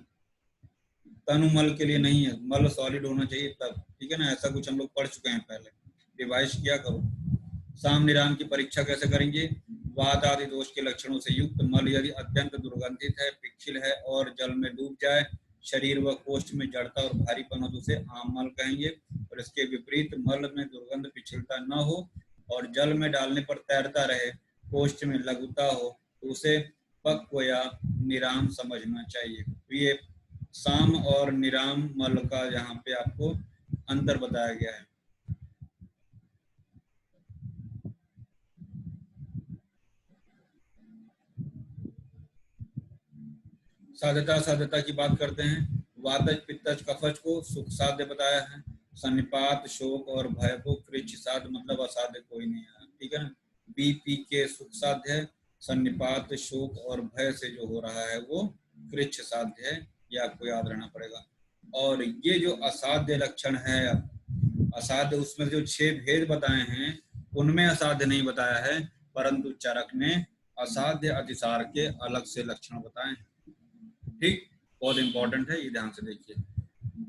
तनु मल के लिए नहीं है, मल सॉलिड होना चाहिए तब, ठीक है ना, ऐसा कुछ हम लोग पढ़ चुके हैं पहले, रिवाइज किया करो। साम निराम की परीक्षा कैसे करेंगे, वात आदि दोष के लक्षणों से युक्त मल यदि अत्यंत दुर्गंधित है, पिच्छिल है और जल में डूब जाए, शरीर व कोष्ठ में जड़ता और भारीपन हो तो उसे आम मल कहेंगे। और इसके विपरीत मल में दुर्गंध पिछलता न हो और जल में डालने पर तैरता रहे, कोष्ठ में लघुता हो तो उसे पक्व या निराम समझना चाहिए। तो ये साम और निराम मल का यहाँ पे आपको अंतर बताया गया है। साध्यता, साध्यता की बात करते हैं। वातज पित्तज कफज को सुख साध्य बताया है, सन्निपात शोक और भय को कृच्छ साध्य, मतलब असाध्य कोई नहीं है, ठीक है ना। बीपी के सुख साध्य है, सन्निपात शोक और भय से जो हो रहा है वो कृच्छ साध्य है, ये आपको याद रहना पड़ेगा। और ये जो असाध्य लक्षण है, असाध्य, उसमें जो 6 भेद बताए हैं उनमें असाध्य नहीं बताया है, परंतु चरक ने असाध्य अतिसार के अलग से लक्षण बताए हैं। ठीक, बहुत इंपॉर्टेंट है, ये ध्यान से देखिए।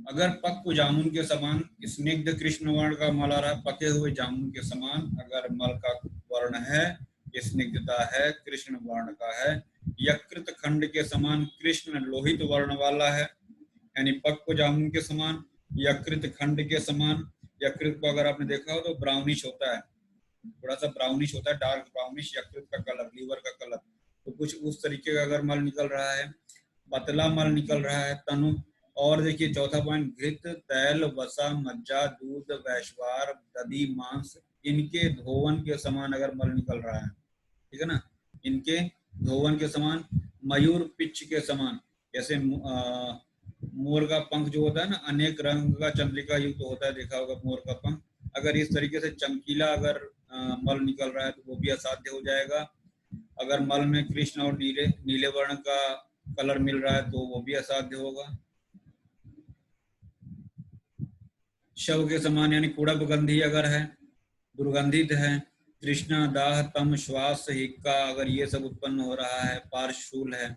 अगर पक्व जामुन के समान स्निग्ध कृष्ण वर्ण का मल आ रहा है, पके हुए जामुन के समान अगर मल का वर्ण है, स्निग्धता है, कृष्ण वर्ण का है, यकृत खंड के समान कृष्ण लोहित वर्ण वाला है, यानी पक्व जामुन के समान, यकृत खंड के समान, यकृत को अगर आपने देखा हो तो ब्राउनिश होता है, थोड़ा सा ब्राउनिश होता है, डार्क ब्राउनिश यकृत का कलर, लीवर का कलर। तो कुछ उस तरीके का अगर मल निकल रहा है, पतला मल निकल रहा है, तनु। और देखिए चौथा पॉइंट, घृत, तैल, वसा, मज्जा, दूध, वैश्वार, दधि, मांस, इनके धोवन के समान अगर मल निकल रहा है, ठीक है ना, इनके धोवन के समान, मयूर पिच्छ के समान, जैसे मोर का पंख जो होता है ना, अनेक रंग का चंद्रिका युक्त होता है, देखा होगा मोर का पंख, अगर इस तरीके से चमकीला अगर मल निकल रहा है तो वो भी असाध्य हो जाएगा। अगर मल में कृष्ण और नीले वर्ण का कलर मिल रहा है तो वो भी असाध्य होगा। शव के समान यानी कुड़पगंधी अगर है, दुर्गंधित है, तृष्णा, दाह, तम, श्वास, हिक्का, अगर ये सब उत्पन्न हो रहा है, पार्श्वशूल है,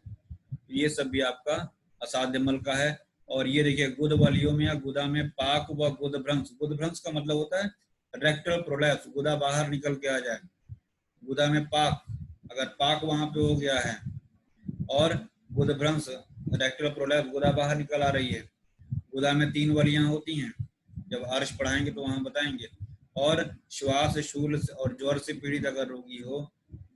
ये सब भी आपका असाध्य मल का है। और ये देखिए गुद वालियों में या गुदा में पाक व गुदभ्रंश, गुदभ्रंश का मतलब होता है रेक्टल प्रोलैप्स, गुदा बाहर निकल के आ जाए, गुदा में पाक, अगर पाक वहां पे हो गया है, और गुदभ्रंश रेक्टल प्रोलैप्स, गुदा बाहर निकल आ रही है। गुदा में 3 वलियां होती हैं, जब अर्श पढ़ाएंगे तो वहां बताएंगे। और श्वास, शूल और ज्वर से पीड़ित अगर रोगी हो,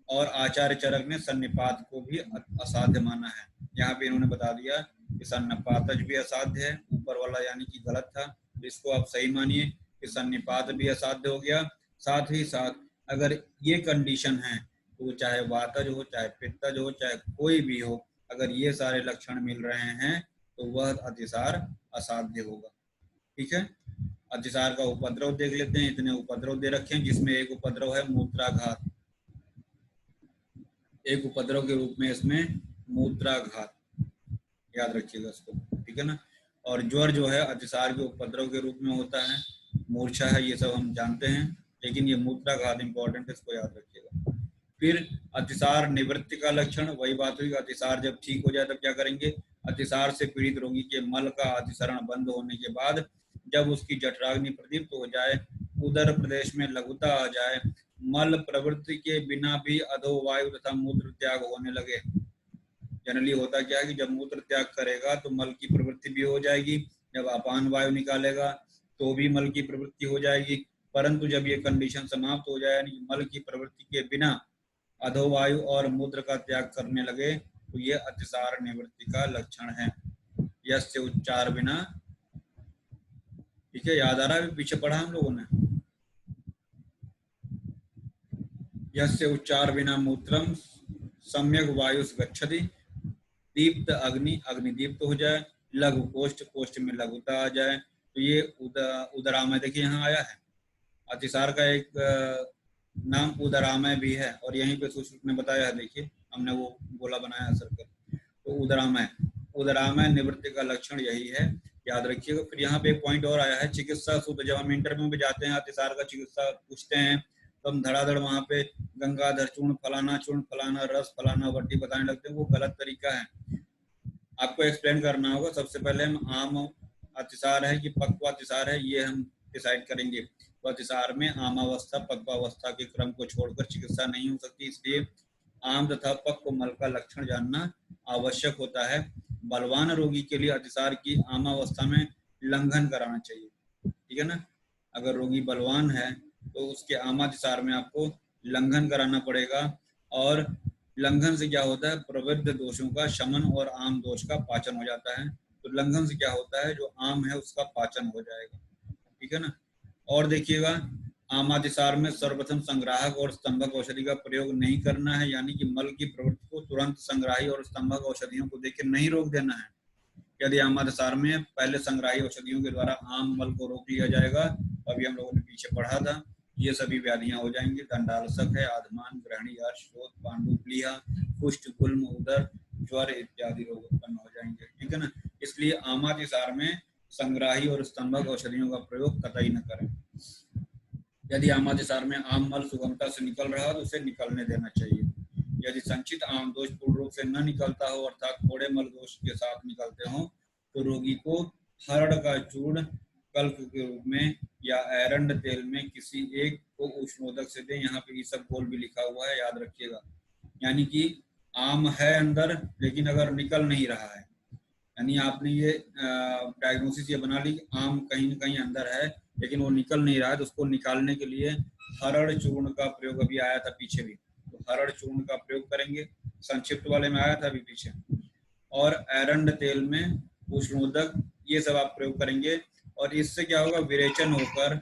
और आचार्य चरक ने सन्निपात को भी असाध्य माना है। यहाँ पे इन्होंने बता दिया कि सन्निपातज भी असाध्य है, ऊपर वाला यानी कि गलत था, इसको आप सही मानिए कि सन्निपात भी असाध्य हो गया। साथ ही साथ अगर ये कंडीशन है तो चाहे वातज हो, चाहे पित्तज हो, चाहे कोई भी हो, अगर ये सारे लक्षण मिल रहे हैं तो वह अतिसार असाध्य होगा। ठीक है, अतिसार का उपद्रव देख लेते हैं। इतने उपद्रव दे रखे हैं, जिसमें एक उपद्रव है मूत्राघात, एक उपद्रव के रूप में इसमें मूत्राघात, याद रखिएगा इसको, ठीक है ना। और ज्वर जो है अतिसार के उपद्रव के रूप में होता है, मूर्छा है, ये सब हम जानते हैं, लेकिन ये मूत्राघात इंपॉर्टेंट है, इसको याद रखिएगा। फिर अतिसार निवृत्ति का लक्षण, वही बात हुई, अतिसार जब ठीक हो जाए तब क्या करेंगे, अतिसार से पीड़ित रोगी के मल का अतिसरण बंद होने के बाद जब उसकी जठराग्नि प्रदीप्त हो जाए, उदर प्रदेश में लघुता आ जाए, मल प्रवृत्ति के बिना भी अधोवायु तथा मूत्र त्याग होने लगे। जनरली होता क्या है कि जब मूत्र त्याग करेगा तो मल की प्रवृत्ति भी हो जाएगी, जब अपान वायु निकालेगा तो भी मल की प्रवृत्ति हो जाएगी, परंतु जब ये कंडीशन समाप्त हो जाए यानी मल की प्रवृत्ति के बिना अधोवायु और मूत्र का त्याग करने लगे तो ये अतिसार निवृत्ति का लक्षण है। यस्य उच्चार बिना, ठीक है, याद आ रहा है, पीछे पढ़ा हम लोगों ने, यस्य उच्चार बिना मूत्रम सम्यक वायुस गच्छति, दीप्त अग्नि, अग्नि दीप्त हो जाए, लघु कोष्ठ, कोष्ठ में लघुता आ जाए, तो ये उदरामय, देखिए यहाँ आया है, अतिसार का एक नाम उदरामय भी है, और यहीं पे सुश्रुत ने बताया है, देखिए हमने वो गोला बनाया सर्कल, तो उदरामय, उदरामय निवृत्ति का लक्षण यही है, याद रखिएगा। फिर यहाँ पे एक पॉइंट और आया है, चिकित्सा सूत्र, जब हम इंटरव्यू में जाते हैं अतिसार का चिकित्सा पूछते हैं तो हम धड़ाधड़ वहाँ पे गंगाधर चूर्ण फलाना रस फलाना वड्डी बताने लगते हैं, वो गलत तरीका है। आपको एक्सप्लेन करना होगा, सबसे पहले हम आम अतिसार है कि पक्व अतिसार है ये हम डिसाइड करेंगे। तो अतिसार में आमावस्था पक्वावस्था के क्रम को छोड़कर चिकित्सा नहीं हो सकती, इसलिए आम तथा पक्व मल का लक्षण जानना आवश्यक होता है। बलवान रोगी के लिए अतिसार की आमावस्था में लंघन कराना चाहिए, ठीक है ना। अगर रोगी बलवान है तो उसके आमातिसार में आपको लंघन कराना पड़ेगा, और लंघन से क्या होता है, प्रवृत्त दोषों का शमन और आम दोष का पाचन हो जाता है। तो लंघन से क्या होता है, जो आम है उसका पाचन हो जाएगा, ठीक है ना। और देखिएगा, आमातिसार में सर्वप्रथम संग्राहक और स्तंभक औषधि का प्रयोग नहीं करना है, यानी कि मल की प्रवृत्ति को तुरंत संग्राही और स्तंभक औषधियों को देकर नहीं रोक देना है। यदि आमातिसार में पहले संग्राही औषधियों के द्वारा आम मल को रोक लिया जाएगा, अभी हम लोगों ने पीछे पढ़ा था, ये सभी व्याधियां हो जाएंगी, दंडालसक है, आधमान, ग्रहणी, शोथ, पांडुप्लीहा, कुष्ठ, गुल्म, उदर, ज्वर इत्यादि रोग उत्पन्न हो जाएंगे, ठीक है ना। इसलिए आमातिसार में संग्राही और स्तंभक औषधियों का प्रयोग कतई न करें। यदि आमातिसार में आम मल सुगमता से निकल रहा हो तो उसे निकलने देना चाहिए। यदि संचित आम दोष पूर्ण रूप से न निकलता हो, अर्थात थोड़े मल दोष के साथ निकलते हो, तो रोगी को हरड़ का चूर्ण कल्क के रूप में या एरंड तेल में किसी एक को उष्णोदक से दें। यहाँ पे ईसबगोल भी लिखा हुआ है, याद रखिएगा। यानी कि आम है अंदर लेकिन अगर निकल नहीं रहा है, यानी आपने ये डायग्नोसिस ये बना ली आम कहीं न कहीं अंदर है लेकिन वो निकल नहीं रहा है, तो उसको निकालने के लिए हरड़ चूर्ण का प्रयोग अभी आया था पीछे भी, तो हरड़ चूर्ण का प्रयोग करेंगे, संक्षिप्त वाले में आया था अभी पीछे। और एरंड तेल में उष्णोदक, ये सब आप प्रयोग करेंगे, और इससे क्या होगा, विरेचन होकर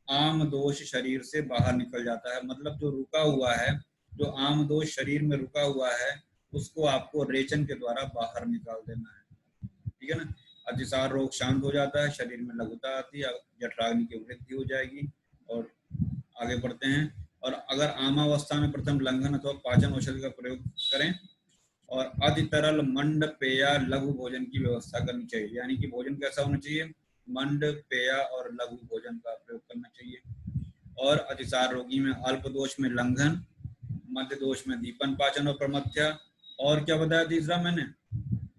आम दोष शरीर से बाहर निकल जाता है। मतलब जो रुका हुआ है, जो आम दोष शरीर में रुका हुआ है, उसको आपको रेचन के द्वारा बाहर निकाल देना है, ठीक है ना। अतिसार रोग शांत हो जाता है, शरीर में लघुता आती है, जठराग्नि की वृद्धि हो जाएगी। और आगे बढ़ते हैं। और अगर आमावस्था में प्रथम लंघन अथवा पाचन औषधि का प्रयोग करें, और अति तरल मंड पेया लघु भोजन की व्यवस्था करनी चाहिए। यानी कि भोजन कैसा होना चाहिए, मंड पेया और लघु भोजन का प्रयोग करना चाहिए। और अतिसार रोगी में अल्प दोष में लंघन, मध्य दोष में दीपन पाचन और प्रमथ्या, और क्या बताया तीसरा मैंने,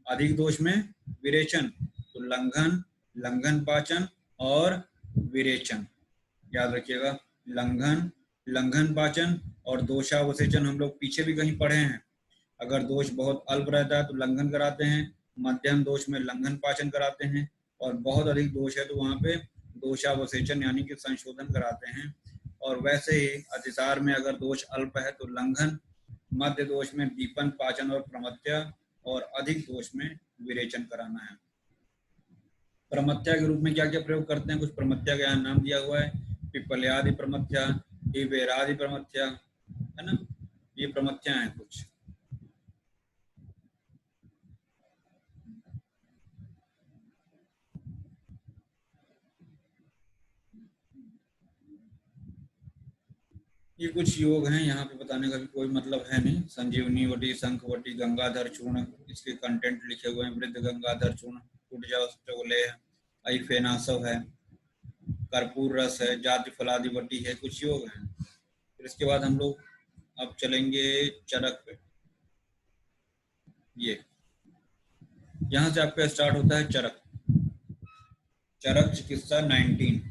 अधिक दोष में विरेचन। तो लंघन, लंघन पाचन और विरेचन, याद रखिएगा। लंघन, लंघन पाचन और दोषावसेचन हम लोग पीछे भी कहीं पढ़े हैं। अगर दोष बहुत अल्प रहता है तो लंघन कराते हैं, मध्यम दोष में लंघन पाचन कराते हैं, और बहुत अधिक दोष है तो वहां पे दोषावसेचन यानी कि संशोधन कराते हैं। और वैसे ही अतिसार में अगर दोष अल्प है तो लंघन, मध्य दोष में दीपन पाचन और प्रमथ्या, और अधिक दोष में विरेचन कराना है। प्रमथ्या के रूप में क्या क्या प्रयोग करते हैं, कुछ प्रमथ्या का यहाँ नाम दिया हुआ है, पिपल्यादि प्रमथ्या, इवेरादि प्रमथ्या, है ना, ये प्रमथ्या हैं कुछ। ये कुछ योग हैं, यहाँ पे बताने का भी कोई मतलब है नहीं। संजीवनी वटी, शंख वटी, गंगाधर चूर्ण, इसके कंटेंट लिखे हुए हैं। वृद्ध गंगाधर चूर्ण, टूट जाओ चोले है, अफेनासव है, कर्पूर रस है, जाति फलादि वटी है, कुछ योग हैं। फिर इसके बाद हम लोग अब चलेंगे चरक पे। ये यहाँ से आपका स्टार्ट होता है चरक। चरक चिकित्सा 19,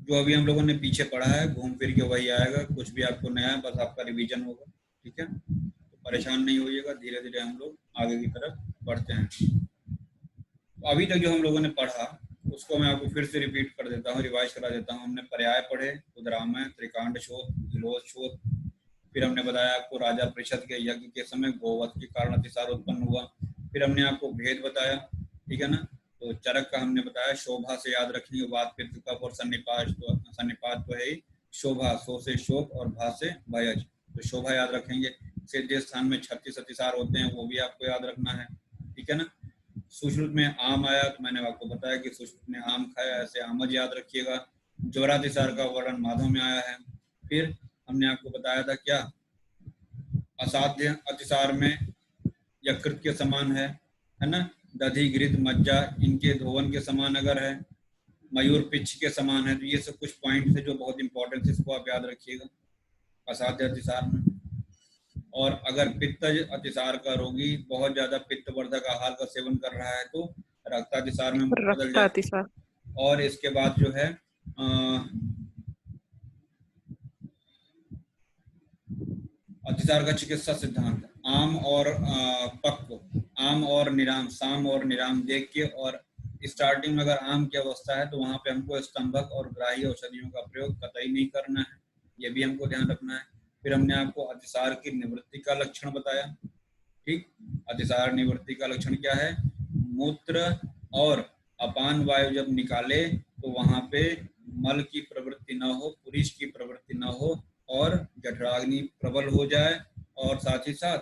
जो अभी हम लोगों ने पीछे पढ़ा है, घूम फिर के वही आएगा, कुछ भी आपको नया है, बस आपका रिवीजन होगा, ठीक है। तो परेशान नहीं होइएगा, धीरे धीरे हम लोग आगे की तरफ बढ़ते हैं। तो अभी तक जो हम लोगों ने पढ़ा उसको मैं आपको फिर से रिपीट कर देता हूँ, रिवाइज करा देता हूँ। हमने पर्याय पढ़े, उदरामय, त्रिकांड शोथ, गिलोद शोथ। फिर हमने बताया आपको राजा पृषद के यज्ञ के समय गोवध के कारण अतिसार उत्पन्न हुआ। फिर हमने आपको भेद बताया, ठीक है ना। तो चरक का हमने बताया, शोभा से याद रखेंगे, वात पित्त कफ और सन्निपात तो है ही। शोभा, सो से शोक और भा से भयज, तो शोभा याद रखेंगे। सिद्ध स्थान में 36 अतिसार होते हैं, वो भी आपको याद रखना है, ठीक है ना। सुश्रुत में आम आया, तो मैंने आपको बताया कि सुश्रुत ने आम खाया, ऐसे आमज याद रखिएगा। ज्वरातिसार का वर्णन माधव में आया है। फिर हमने आपको बताया था क्या, असाध्य अतिसार में यकृत के समान है ना, दधि घृत मज्जा इनके धोवन के समान अगर है, मयूर पिच्छ के समान है। तो ये सब कुछ पॉइंट है जो बहुत इंपॉर्टेंट है, इसको आप याद रखिएगा असाध्य अतिसार में। और अगर पित्तज अतिसार का रोगी बहुत ज्यादा पित्तवर्धक आहार का सेवन कर रहा है तो रक्तातिसार में बदल जाता है। और इसके बाद जो है अतिसार का चिकित्सा सिद्धांत, आम और पक्व, आम और निराम, साम और निराम देख के, और स्टार्टिंग में अगर आम की अवस्था है तो वहां पे हमको स्तंभक और ग्राही औषधियों का प्रयोग कतई नहीं करना है, ये भी हमको ध्यान रखना है। फिर हमने आपको अतिसार की निवृत्ति का लक्षण बताया, ठीक। अतिसार निवृत्ति का लक्षण क्या है, मूत्र और अपान वायु जब निकाले तो वहां पे मल की प्रवृत्ति न हो, पुरुष की प्रवृत्ति न हो, और जठराग्नि प्रबल हो जाए, और साथ ही साथ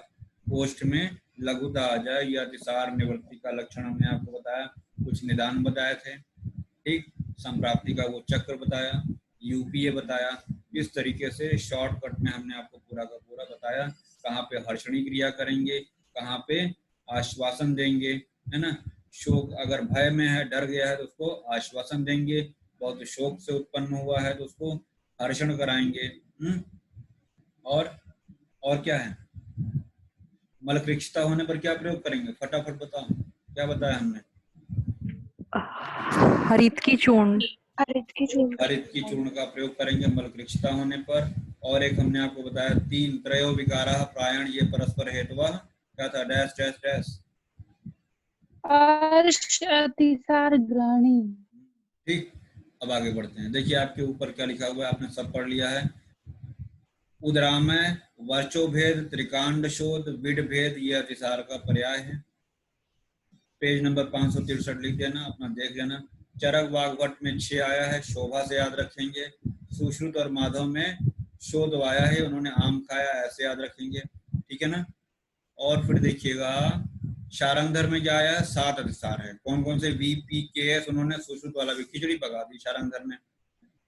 कोष्ठ में लघुता आ जाए। यह अतिसार निवृत्ति का लक्षण हमने आपको बताया। कुछ निदान बताए थे, ठीक। संप्राप्ति का वो चक्र बताया, यूपीए बताया। इस तरीके से शॉर्टकट में हमने आपको पूरा का पूरा बताया, कहाँ पे हर्षणी क्रिया करेंगे, कहाँ पे आश्वासन देंगे, है ना। शोक अगर भय में है, डर गया है तो उसको आश्वासन देंगे, बहुत शोक से उत्पन्न हुआ है तो उसको हर्षण कराएंगे। और क्या है, मलकृच्छता होने पर क्या प्रयोग करेंगे, फटाफट बताओ, क्या बताया हमने, हरित की चूर्ण, हरित की चूर्ण, हरित की चूर्ण का प्रयोग करेंगे मलकृच्छता होने पर। और एक हमने आपको बताया 3 त्रयो विकारा प्रायण ये परस्पर हेतुवा, क्या था, डैश डैश डैश, अतिसार ग्रहणी, ठीक। अब आगे बढ़ते हैं। देखिए आपके ऊपर क्या लिखा हुआ है, आपने सब पढ़ लिया है। उदरामय, वर्चो भेद, त्रिकांड शोध, विड भेद ये अतिसार का पर्याय है। पेज नंबर 563 लिख देना, अपना देख लेना। चरक वाग्भट में 6 आया है, शोभा से याद रखेंगे। सुश्रुत और माधव में शोध आया है, उन्होंने आम खाया, ऐसे याद रखेंगे, ठीक है ना। और फिर देखिएगा शारंगधर में क्या आया है, 7 अतिसार है। कौन कौन से, वी पी के एस, उन्होंने सुश्रुत वाला भी खिचड़ी पका दी शारंगधर में,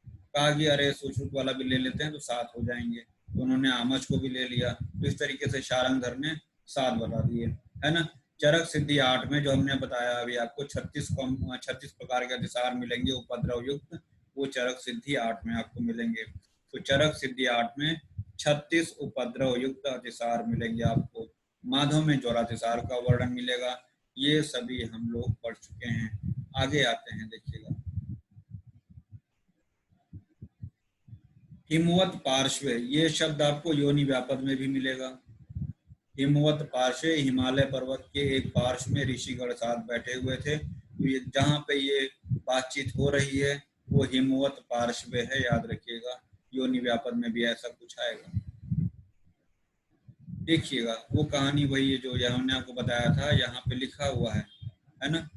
कहा कि अरे सुश्रुत वाला भी ले लेते हैं तो 7 हो जाएंगे, तो उन्होंने आमच को भी ले लिया। तो इस तरीके से शारंगधर ने 7 बता दिए, है ना। चरक सिद्धि 8 में जो हमने बताया अभी आपको 36 प्रकार के अतिसार मिलेंगे उपद्रव युक्त, वो चरक सिद्धि 8 में आपको मिलेंगे। तो चरक सिद्धि 8 में 36 उपद्रव युक्त अतिसार मिलेंगे आपको। माधव में ज्वरातिसार का वर्णन मिलेगा। ये सभी हम लोग पढ़ चुके हैं। आगे आते हैं, देखिएगा हिमवत पार्श्व, ये शब्द आपको योनि व्यापक में भी मिलेगा। हिमवत पार्श्व, हिमालय पर्वत के एक पार्श्व में ऋषिगण साथ बैठे हुए थे, तो ये जहाँ पे ये बातचीत हो रही है वो हिमवत पार्श्व है, याद रखिएगा। योनि व्यापक में भी ऐसा कुछ आएगा। देखिएगा वो कहानी वही है जो हमने आपको बताया था, यहाँ पे लिखा हुआ है ना।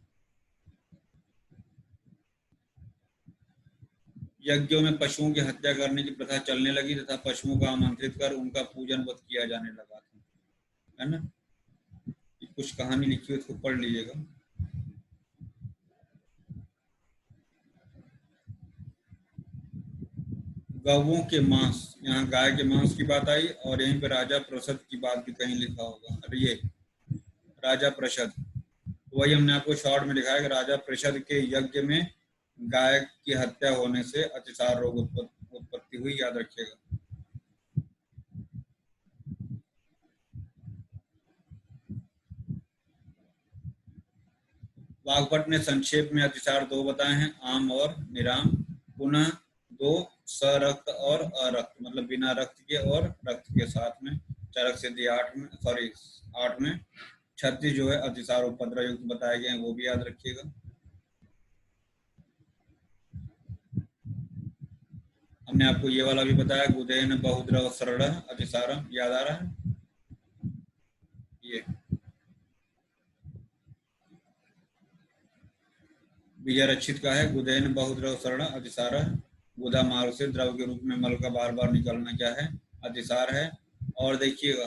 यज्ञों में पशुओं की हत्या करने की प्रथा चलने लगी तथा पशुओं को आमंत्रित कर उनका पूजन वध किया जाने लगा था, है ना। कुछ कहानी लिखी हुई, उसको पढ़ लीजिएगा। गौओं के मांस, यहाँ गाय के मांस की बात आई, और यहीं पे राजा प्रसद की बात भी कहीं लिखा होगा। अरे ये राजा प्रसद, वही हमने आपको शॉर्ट में लिखा है कि राजा प्रसद के यज्ञ में गाय की हत्या होने से अतिसार रोग उत्पत्ति हुई, याद रखिएगा। वाग्भट ने संक्षेप में अतिसार 2 बताए हैं, आम और निराम। पुनः 2 सरक्त और अरक्त, मतलब बिना रक्त के और रक्त के साथ में। चरक सिद्धि 8 में 36 जो है अतिसार उपद्रव युक्त बताए गए हैं, वो भी याद रखिएगा। हमने आपको ये वाला भी बताया, गुदेन बहुद्रव सरल अतिसारम, याद आ रहा है ये। विजय रक्षित का है, गुदेन बहुद्रव सरल अतिसार, गुदा मार्ग से द्रव के रूप में मल का बार बार निकलना क्या है, अतिसार है। और देखिएगा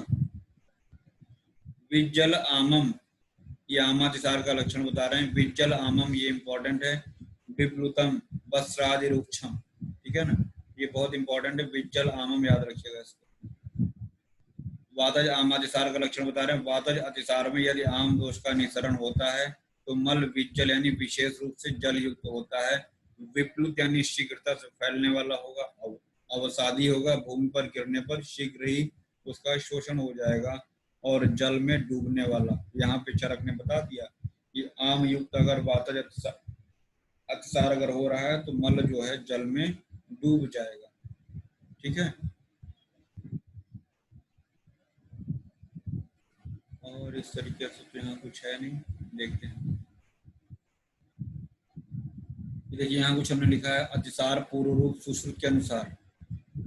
विज्जल आमम, ये आमातिसार का लक्षण बता रहे हैं। विज्जल आमम ये इंपॉर्टेंट है। विप्लुतम वस्त्रादि रुक्षम, ठीक है ना, ये बहुत इंपॉर्टेंट है। विज्जल आमम याद रखिएगा इसको। वातज आमातिसार का लक्षण बता रहे हैं। वातज अतिसार में यदि आम दोष का निसरण होता है तो मल विज्जल यानी विशेष रूप से जल युक्त होता है। विप्लुत यानी शीघ्रता से फैलने वाला होगा। अवसादी होगा, भूमि पर गिरने पर शीघ्र ही उसका शोषण हो जाएगा। और जल में डूबने वाला, यहाँ पे चरक ने बता दिया कि आम युक्त अगर वातज अतिसार अगर हो रहा है तो मल जो है जल में डूब जाएगा, ठीक है। और इस तरीके से तो यहाँ कुछ है नहीं, देखते हैं। देखिए यहाँ कुछ हमने लिखा है, अतिसार पूर्व रूप सुश्रुत के अनुसार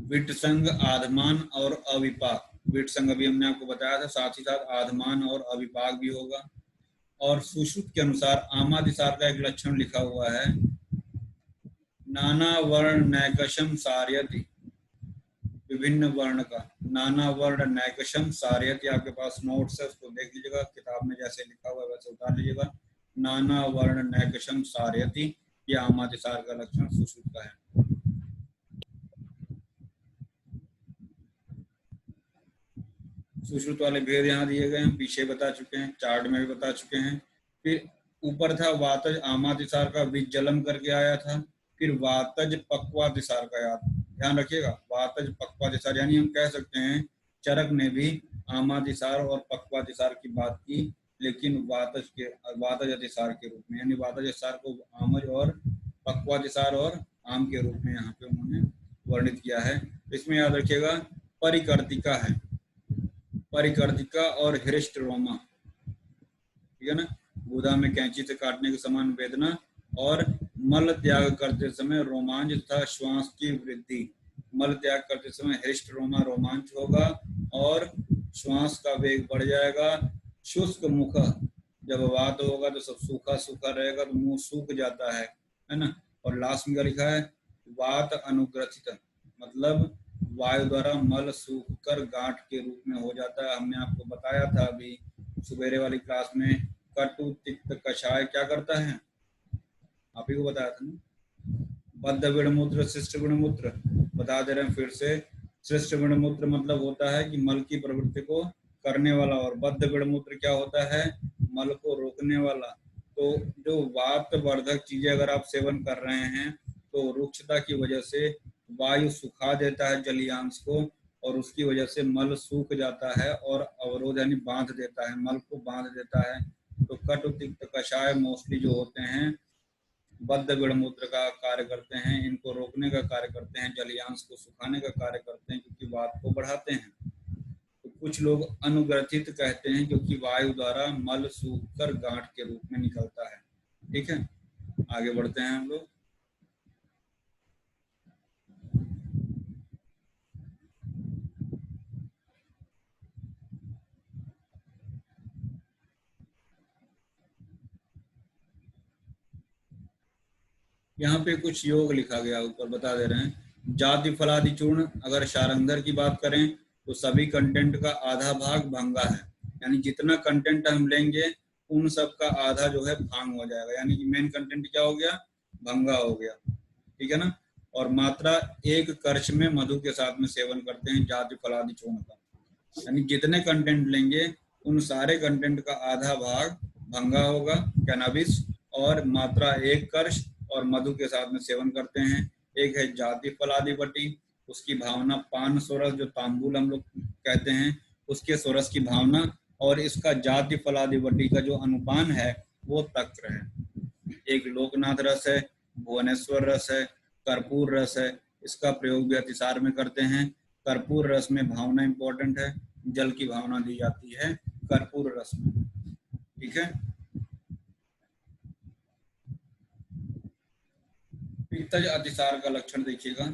विट संग, आधमान और अविपाक। विट संग अभी हमने आपको बताया था, साथ ही साथ आधमान और अविपाक भी होगा। और सुश्रुत के अनुसार आमातिसार का एक लक्षण लिखा हुआ है, नाना वर्ण नैकशम सार्यति, विभिन्न वर्ण का। नाना वर्ण नैकशम सार्यति, आपके पास नोट्स है, उसको देख लीजिएगा, किताब में जैसे लिखा हुआ है वैसे उतार लीजिएगा। नाना वर्ण नैकशम सार्यति, ये आमातिसार का लक्षण सुश्रुत का है। सुश्रुत वाले भेद यहाँ दिए गए हैं, पीछे बता चुके हैं, चार्ट में भी बता चुके हैं। फिर ऊपर था वातज आमातिसार का विज्जलम करके आया था। फिर वातज पक्वातिसार का ध्यान रखिएगा। वातज पक्वातिसार यानी हम कह सकते हैं चरक ने भी आमातिसार और पक्वातिसार की बात की, लेकिन वातज अतिसार के रूप में, यानी वातज अतिसार को आमज और पक्वातिसार और आम के रूप में यहाँ पे उन्होंने वर्णित किया है। इसमें याद रखिएगा परिकर्तिका है, परिकर्तिका और हिरिष्टरोमा, ठीक है ना। गुदा में कैंची से काटने के समान वेदना और मल त्याग करते समय रोमांच तथा श्वास की वृद्धि। मल त्याग करते समय हृष्ट रोमांच होगा और श्वास का वेग बढ़ जाएगा। शुष्क मुख, जब वात होगा तो सब सूखा सूखा रहेगा, तो मुंह सूख जाता है ना। और लास्ट में क्या लिखा है, वात अनुग्रथित, मतलब वायु द्वारा मल सूख कर गांठ के रूप में हो जाता है। हमने आपको बताया था अभी सुबेरे वाली क्लास में, कटु तिक्त कषाय क्या करता है, आप ही को बताया था ना। बद्ध विणमूत्र शिष्ट विणमूत्र, बता दे रहे हैं फिर से। शिष्ट विणमूत्र मतलब होता है कि मल की प्रवृत्ति को करने वाला, और बद्ध विणमूत्र क्या होता है, मल को रोकने वाला। तो जो वात वर्धक चीजें अगर आप सेवन कर रहे हैं तो रुक्षता की वजह से वायु सुखा देता है जलीयांश को, और उसकी वजह से मल सूख जाता है और अवरोध यानी बांध देता है, मल को बांध देता है। तो कटु तिक्त कषाय मोस्टली जो होते हैं बद्ध विणमूत्र का कार्य करते हैं, इनको रोकने का कार्य करते हैं, जलीयांश को सुखाने का कार्य करते हैं क्योंकि वात को बढ़ाते हैं। तो कुछ लोग अनुग्रथित कहते हैं क्योंकि वायु द्वारा मल सूख कर गांठ के रूप में निकलता है। ठीक है, आगे बढ़ते हैं हम लोग। यहाँ पे कुछ योग लिखा गया, ऊपर बता दे रहे हैं। जाति फलादि चूर्ण, अगर शारंगधर की बात करें तो सभी कंटेंट का आधा भाग भंगा है, यानी जितना कंटेंट हम लेंगे उन सब का आधा जो है भांग हो जाएगा, यानी कि मेन कंटेंट क्या हो गया, भंगा हो गया। ठीक है ना। और मात्रा एक कर्ष में मधु के साथ में सेवन करते हैं जाति फलादि चूर्ण का, यानी जितने कंटेंट लेंगे उन सारे कंटेंट का आधा भाग भंगा होगा कैनाबिस, और मात्रा एक कर्ष और मधु के साथ में सेवन करते हैं। एक है जाति फलादि बटी, उसकी भावना पान सोरस, जो तांबुल हम लोग कहते हैं उसके सोरस की भावना, और इसका जाति फलादि बटी का जो अनुपान है वो तक्र है। एक लोकनाथ रस है, भुवनेश्वर रस है, कर्पूर रस है, इसका प्रयोग भी अतिसार में करते हैं। कर्पूर रस में भावना इंपॉर्टेंट है, जल की भावना दी जाती है कर्पूर रस में। ठीक है। पित्तज अतिसार का लक्षण देखिएगा।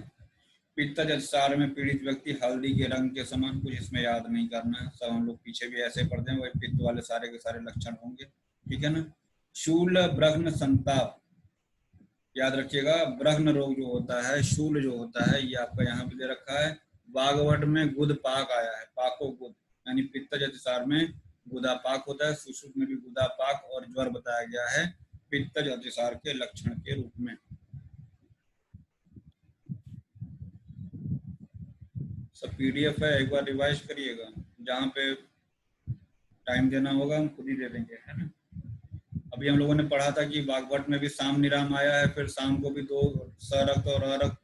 पित्तज अतिसार में पीड़ित व्यक्ति हल्दी के रंग के समान, कुछ इसमें याद नहीं करना है, सब हम लोग पीछे भी ऐसे पढ़ते हैं, वही पित्त वाले सारे के सारे लक्षण होंगे। ठीक है ना। शूल ब्रह्न संताप, याद रखिएगा, ब्रह्न रोग जो होता है, शूल जो होता है, ये आपका यहाँ पे दे रखा है। बागवट में गुद पाक आया है, पाको गुद, यानी पित्तज अतिसार में गुदा पाक होता है, सुश्रुत में भी गुदा पाक और ज्वर बताया गया है पित्तज अतिसार के लक्षण के रूप में। सब पीडीएफ है, एक बार रिवाइज करिएगा, जहाँ पे टाइम देना होगा हम खुद ही दे देंगे, है ना। अभी हम लोगों ने पढ़ा था कि बागवट में भी साम निराम आया है, फिर शाम को भी दो सरक्त और अरक्त,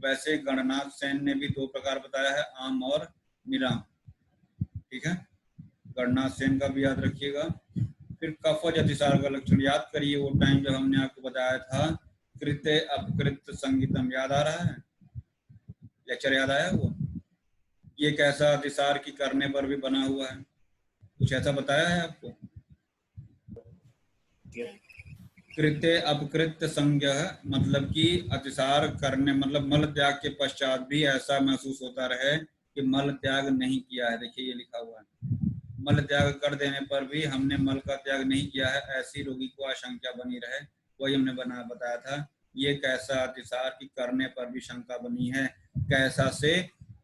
वैसे गणनाथ सेन ने भी दो प्रकार बताया है, आम और निराम। ठीक है, गणनाथ सेन का भी याद रखिएगा। फिर कफज अतिसार का लक्षण याद करिए, वो टाइम जब हमने आपको बताया था कृत्य अपकृत संगीतम, याद आ रहा है, लेक्चर याद आया वो, ये कैसा अतिसार की करने पर भी बना हुआ है, कुछ ऐसा बताया है आपको। कृत्य अपकृत्य संज्ञा, मतलब कि अतिसार करने, मतलब मल त्याग के पश्चात भी ऐसा महसूस होता रहे कि मल त्याग नहीं किया है। देखिए ये लिखा हुआ है, मल त्याग कर देने पर भी हमने मल का त्याग नहीं किया है, ऐसी रोगी को आशंका बनी रहे, वही हमने बताया था। ये कैसा अतिसार की करने पर भी शंका बनी है, कैसा से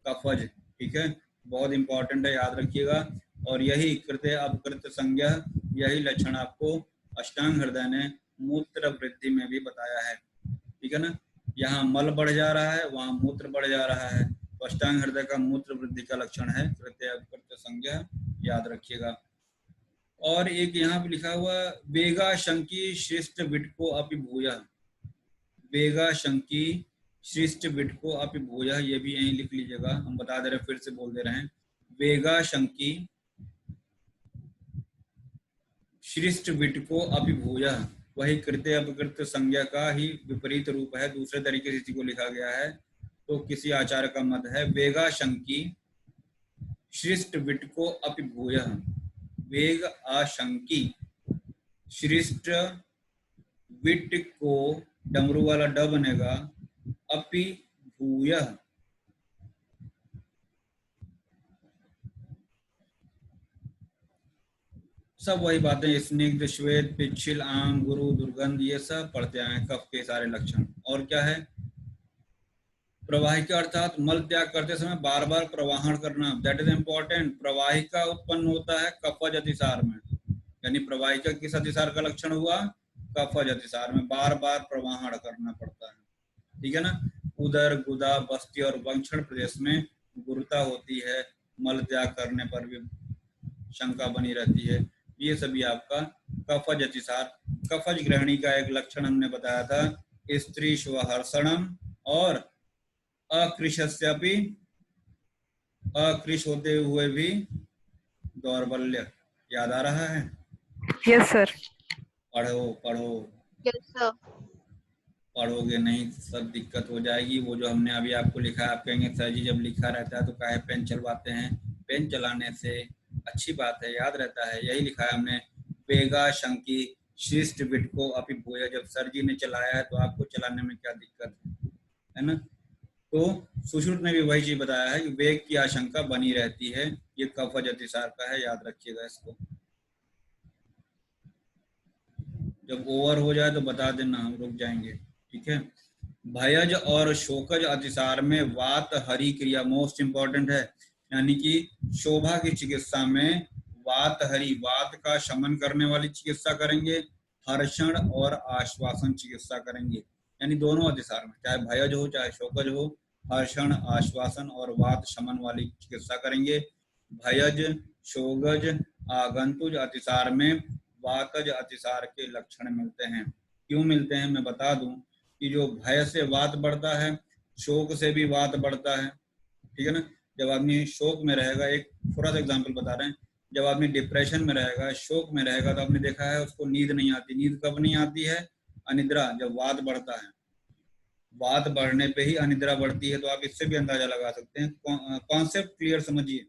कफज। ठीक है, बहुत इंपॉर्टेंट है, याद रखिएगा। और यही कृत्य अपकृत्य संज्ञा, यही लक्षण आपको अष्टांग हृदय ने मूत्र वृद्धि में भी बताया है। ठीक है ना, यहाँ मल बढ़ जा रहा है, वहाँ मूत्र बढ़ जा रहा है, तो अष्टांग हृदय का मूत्र वृद्धि का लक्षण है कृत्य अपकृत्य संज्ञा, याद रखिएगा। और एक यहाँ पे लिखा हुआ वेगा शंकी श्रेष्ठ विटको अपि भूय, वेगा शंकी श्रेष्ठ विटको अपि भूय, ये भी यहीं लिख लीजिएगा, हम बता दे रहे, फिर से बोल दे रहे हैं। वेगा शंकी श्रेष्ठ विटको अपि भूय, वही कृत्य अपकृत्य संज्ञा का ही विपरीत रूप है, दूसरे तरीके से इसी को लिखा गया है। तो किसी आचार्य का मत है वेगा शंकी श्रेष्ठ विटको अपि भूय, वेग आशंकी श्रेष्ठ विट को डमरू वाला ड बनेगा अपि भूयः। सब वही बातें, स्निग्ध, श्वेत, पिच्छिल, आम, गुरु, दुर्गंध, ये सब पढ़ते आए कफ के सारे लक्षण। और क्या है, प्रवाहिका अर्थात मल त्याग करते समय बार बार प्रवाहन करना, दैट इज इम्पोर्टेंट। प्रवाहिका उत्पन्न होता है कफज अतिसार में, यानी प्रवाहिका किस अतिसार का लक्षण हुआ, कफज अतिसार में बार बार प्रवाहन करना पड़ता है, ठीक है ना। उदर, गुदा, बस्ती और वंक्षण प्रदेश में गुरुता होती है, मल त्याग करने पर भी शंका बनी रहती है। ये सभी आपका कफज अतिसार। कफज ग्रहणी का एक लक्षण हमने बताया था, स्त्री स्वहर्षणम और अकृशस्यापि, अकृश होते हुए भी दौर्बल्य। याद आ रहा है? Yes sir. पढ़ो पढ़ो, Yes, sir. पढ़ोगे नहीं सब दिक्कत हो जाएगी। वो जो हमने अभी आपको लिखा है, आप कहेंगे सर जी जब लिखा रहता है तो काहे पेन चलवाते हैं। पेन चलाने से अच्छी बात है, याद रहता है। यही लिखा है हमने, वेगा शंकी शिष्ट बिट को अपि भूया। जब सर जी ने चलाया है तो आपको चलाने में क्या दिक्कत है ना। तो सुश्रुत ने भी वही चीज बताया है कि वेग की आशंका बनी रहती है। ये कफज अतिसार का है, याद रखिएगा इसको। जब ओवर हो जाए तो बता देना, हम रुक जाएंगे, ठीक है। भयज और शोकज अतिसार में वात हरि क्रिया मोस्ट इंपॉर्टेंट है, यानी कि शोभा की चिकित्सा में वात हरि, वात का शमन करने वाली चिकित्सा करेंगे, हर्षण और आश्वासन चिकित्सा करेंगे। यानी दोनों अतिसार में, चाहे भयज हो चाहे शोकज हो, हर्षण, आश्वासन और वात शमन वाली चिकित्सा करेंगे। भयज, शोगज, आगंतुज अतिसार में वातज अतिसार के लक्षण मिलते हैं। क्यों मिलते हैं मैं बता दूं कि जो भय से वात बढ़ता है, शोक से भी वात बढ़ता है, ठीक है ना। जब आदमी शोक में रहेगा, एक थोड़ा सा एग्जांपल बता रहे हैं, जब आदमी डिप्रेशन में रहेगा, शोक में रहेगा, तो आपने देखा है उसको नींद नहीं आती। नींद कब नहीं आती है, अनिद्रा, जब वात बढ़ता है। वात बढ़ने पे ही अनिद्रा बढ़ती है। तो आप इससे भी अंदाजा लगा सकते हैं। कॉन्सेप्ट क्लियर समझिए,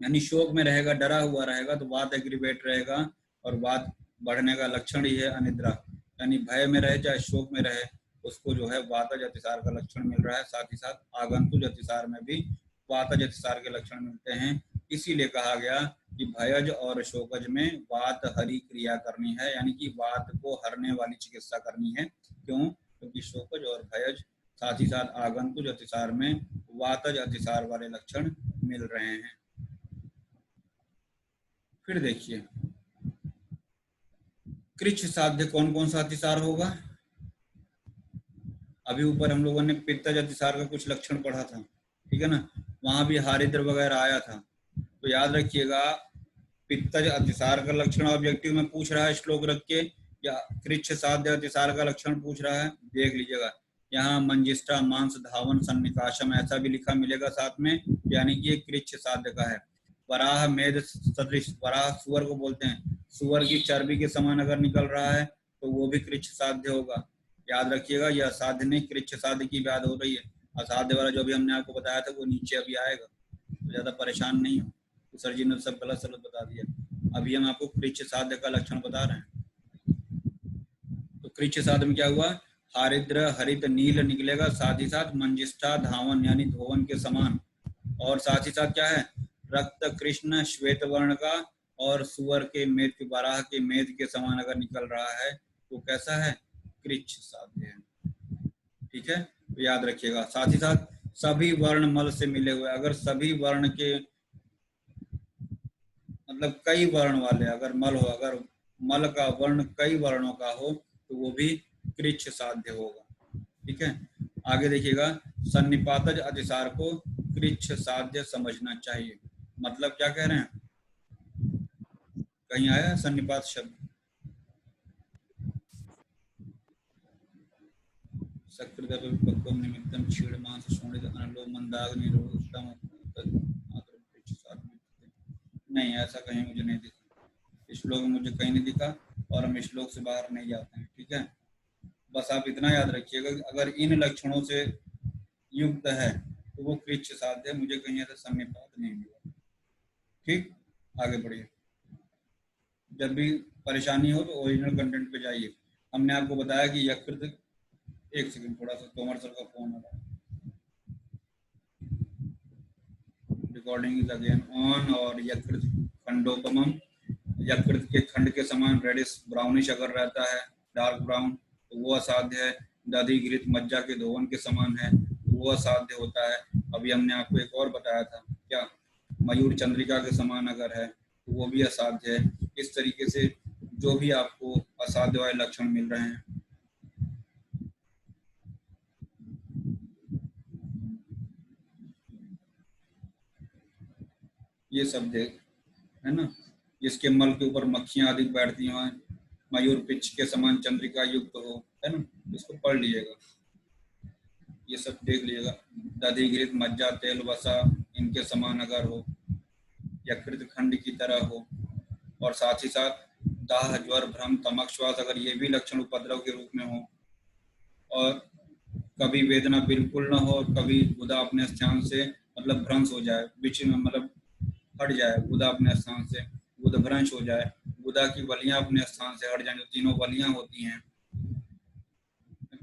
यानी शोक में रहेगा, डरा हुआ रहेगा तो वात एग्रीवेट रहेगा, और वात बढ़ने का लक्षण ही है अनिद्रा। यानी भय में रहे चाहे शोक में रहे, उसको जो है वातज अतिसार का लक्षण मिल रहा है। साथ ही साथ आगंतुज अतिसार में भी वातज अतिसार के लक्षण मिलते हैं। इसीलिए कहा गया कि भयज और शोकज में वात हरि क्रिया करनी है, यानी कि वात को हरने वाली चिकित्सा करनी है। क्यों? क्योंकि शोकज और भयज, साथ ही साथ आगंतुज अतिसार में वातज अतिसार वाले लक्षण मिल रहे हैं। फिर देखिए, कृच्छ साध्य कौन कौन सा अतिसार होगा। अभी ऊपर हम लोगों ने पित्तज अतिसार का कुछ लक्षण पढ़ा था, ठीक है ना, वहां भी हारिद्र वगैरह आया था। तो याद रखिएगा, पित्तज अतिसार का लक्षण ऑब्जेक्टिव में पूछ रहा है श्लोक रख के, या कृच्छ साध्य अतिसार का लक्षण पूछ रहा है, देख लीजिएगा। यहाँ मंजिष्ठा, मांस, धावन, सन्निकाशम ऐसा भी लिखा मिलेगा साथ में, यानी कि ये कृच्छ साध्य का है। वराह मेध सदृश, वराह सुअर को बोलते हैं, सुअर की चर्बी के समान अगर निकल रहा है तो वो भी कृच्छ साध्य होगा। याद रखिएगा, यह असाध्य नहीं, कृच्छ साध्य की बात हो रही है। असाध्य वाला जो भी हमने आपको बताया था वो नीचे अभी आएगा, तो ज्यादा परेशान नहीं हो। तो सर जी ने सब गलत सलत बता दिया। अभी हम आपको कृच्छ साध्य का लक्षण बता रहे हैं। तो कृच्छ साध्य में क्या हुआ, हारिद्र, हरित, नील निकलेगा, साथ ही साथ मंजिष्ठा, धावन यानी धोवन के समान, और साथ ही साथ क्या है, रक्त कृष्ण श्वेत वर्ण का, और सुअर के मेद के, बराह के मेद के समान अगर निकल रहा है तो कैसा है, कृच्छ साध्य है, ठीक है। तो याद रखिएगा। साथ ही साथ सभी वर्ण मल से मिले हुए, अगर सभी वर्ण के मतलब कई वर्ण वाले अगर मल हो, अगर मल का वर्ण कई वर्णों का हो तो वो भी कृच्छ साध्य होगा, ठीक है। आगे देखिएगा, सन्निपातज अतिसार को कृच्छ साध्य समझना चाहिए। मतलब क्या कह रहे हैं, कहीं आया सन्निपात शब्द, सकृदपक्वम निमित्तम क्षीणमांस शोणित अनलो मंदाग्नि रोदतम नहीं, ऐसा कहीं मुझे नहीं दिखा। श्लोक में मुझे कहीं नहीं दिखा, और हम श्लोक से बाहर नहीं जाते हैं, ठीक है। बस आप इतना याद रखिएगा कि अगर इन लक्षणों से युक्त है तो वो कृच्छ साध्य है, मुझे कहीं ऐसा सन्निपात नहीं मिला, ठीक। आगे बढ़िए, जब भी परेशानी हो तो ओरिजिनल कंटेंट पे जाइए। हमने आपको बताया कि यकृत, एक सेकंड थोड़ा सा तोमर सर का फोन आ रहा है, रिकॉर्डिंग इज अगेन ऑन। और यकृत खंडोपमम, यकृत के खंड के समान रेडिश ब्राउनिश अगर रहता है, डार्क ब्राउन, तो वो असाध्य है। दधिघृत मज्जा के धोवन के समान है, वो असाध्य होता है। अभी हमने आपको एक और बताया था, क्या, मयूर चंद्रिका के समान अगर है तो वो भी असाध्य है। इस तरीके से जो भी आपको असाध्य वाले लक्षण मिल रहे हैं, ये सब देख, है ना, जिसके मल के ऊपर मक्खियां अधिक बैठती हैं, मयूर पिच के समान चंद्रिका युक्त हो, है ना, इसको पढ़ लीजिएगा, ये सब देख लीजिएगा। दधिघृत मज्जा तेल वसा इनके समान अगर हो, यकृत खंड की तरह हो, और साथ ही साथ दाह ज्वर भ्रम तमक श्वास अगर ये भी लक्षण उपद्रव के रूप में हो, और कभी वेदना बिल्कुल ना हो, और कभी गुदा अपने स्थान से मतलब भ्रंश हो जाए, बीच में मतलब हट जाए, गुदा अपने स्थान से गुदभ्रंश हो जाए, गुदा की वलियां अपने स्थान से हट जाए, जो तीनों वलियां होती हैं,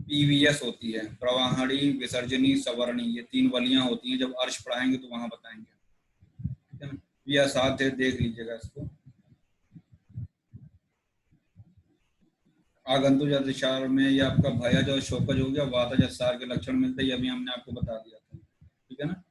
पीवीएस होती है, प्रवाहणी, विसर्जनी, सवर्णी, ये 3 वलियां होती हैं। जब अर्श पढ़ाएंगे तो वहां बताएंगे, ठीक है ना। ये असाध्य देख लीजिएगा इसको। आगंतुक अतिसार में ये आपका भयज और शोकज हो गया, वातज अतिसार के लक्षण मिलते हैं, ये अभी हमने आपको बता दिया था, ठीक है ना।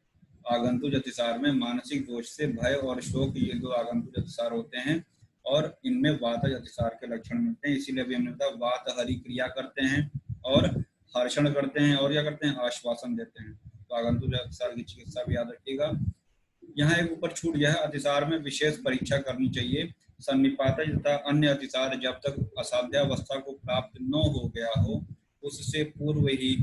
आगंतुक अतिसार में मानसिक दोष से भय और शोक, ये 2 आगंतुक अतिसार होते हैं, और इनमें वातज अतिसार के लक्षण मिलते हैं। इसीलिए अभी हमने बताया वात हरि क्रिया करते हैं और हर्षण करते हैं, और क्या करते हैं, आश्वासन देते हैं। तो आगंतुक अतिसार की चिकित्सा भी याद रखिएगा। यहाँ एक ऊपर छूट गया है, अतिसार में विशेष परीक्षा करनी चाहिए। सन्निपातज तथा अन्य अतिसार जब तक असाध्यावस्था को प्राप्त न हो गया हो, उससे पूर्व ही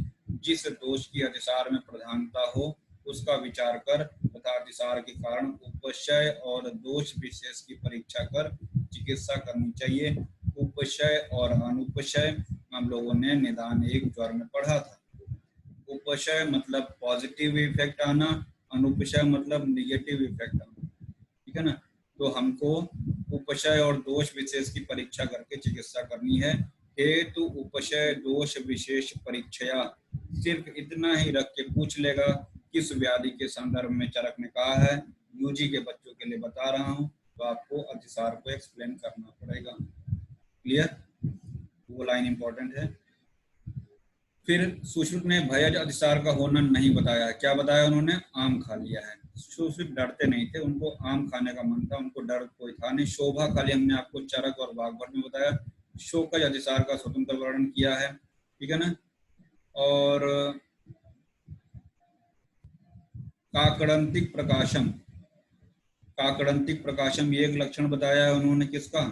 जिस दोष की अतिसार में प्रधानता हो उसका विचार कर तथा अतिसार के कारण उपशय और दोष विशेष की परीक्षा कर चिकित्सा करनी चाहिए। उपशय और अनुपशय हम लोगों ने निदान 1 ज्वर में पढ़ा था। उपशय मतलब पॉजिटिव इफेक्ट आना, अनुपशय मतलब निगेटिव इफेक्ट आना, ठीक है ना। तो हमको उपशय और दोष विशेष की परीक्षा करके चिकित्सा करनी है। हेतु उपशय दोष विशेष परीक्षया, सिर्फ इतना ही रख के पूछ लेगा किस व्याधि के संदर्भ में चरक ने कहा है, यूजी के बच्चों के लिए बता रहा हूं, तो आपको अतिसार को एक्सप्लेन करना पड़ेगा। क्लियर, वो लाइन इंपॉर्टेंट है। फिर सुश्रुत ने भयज अतिसार का होना नहीं बताया, क्या बताया उन्होंने, आम खा लिया है। सुश्रुत डरते नहीं थे, उनको आम खाने का मन था, उनको डर कोई था नहीं। शोभा खाली हमने आपको चरक और वाग्भट में बताया। शोकज अतिसार का स्वतंत्र वर्णन किया है, ठीक है ना। और काकड़ंतिक प्रकाशम, काकड़ंतिक प्रकाशम ये एक लक्षण बताया है उन्होंने, किसका,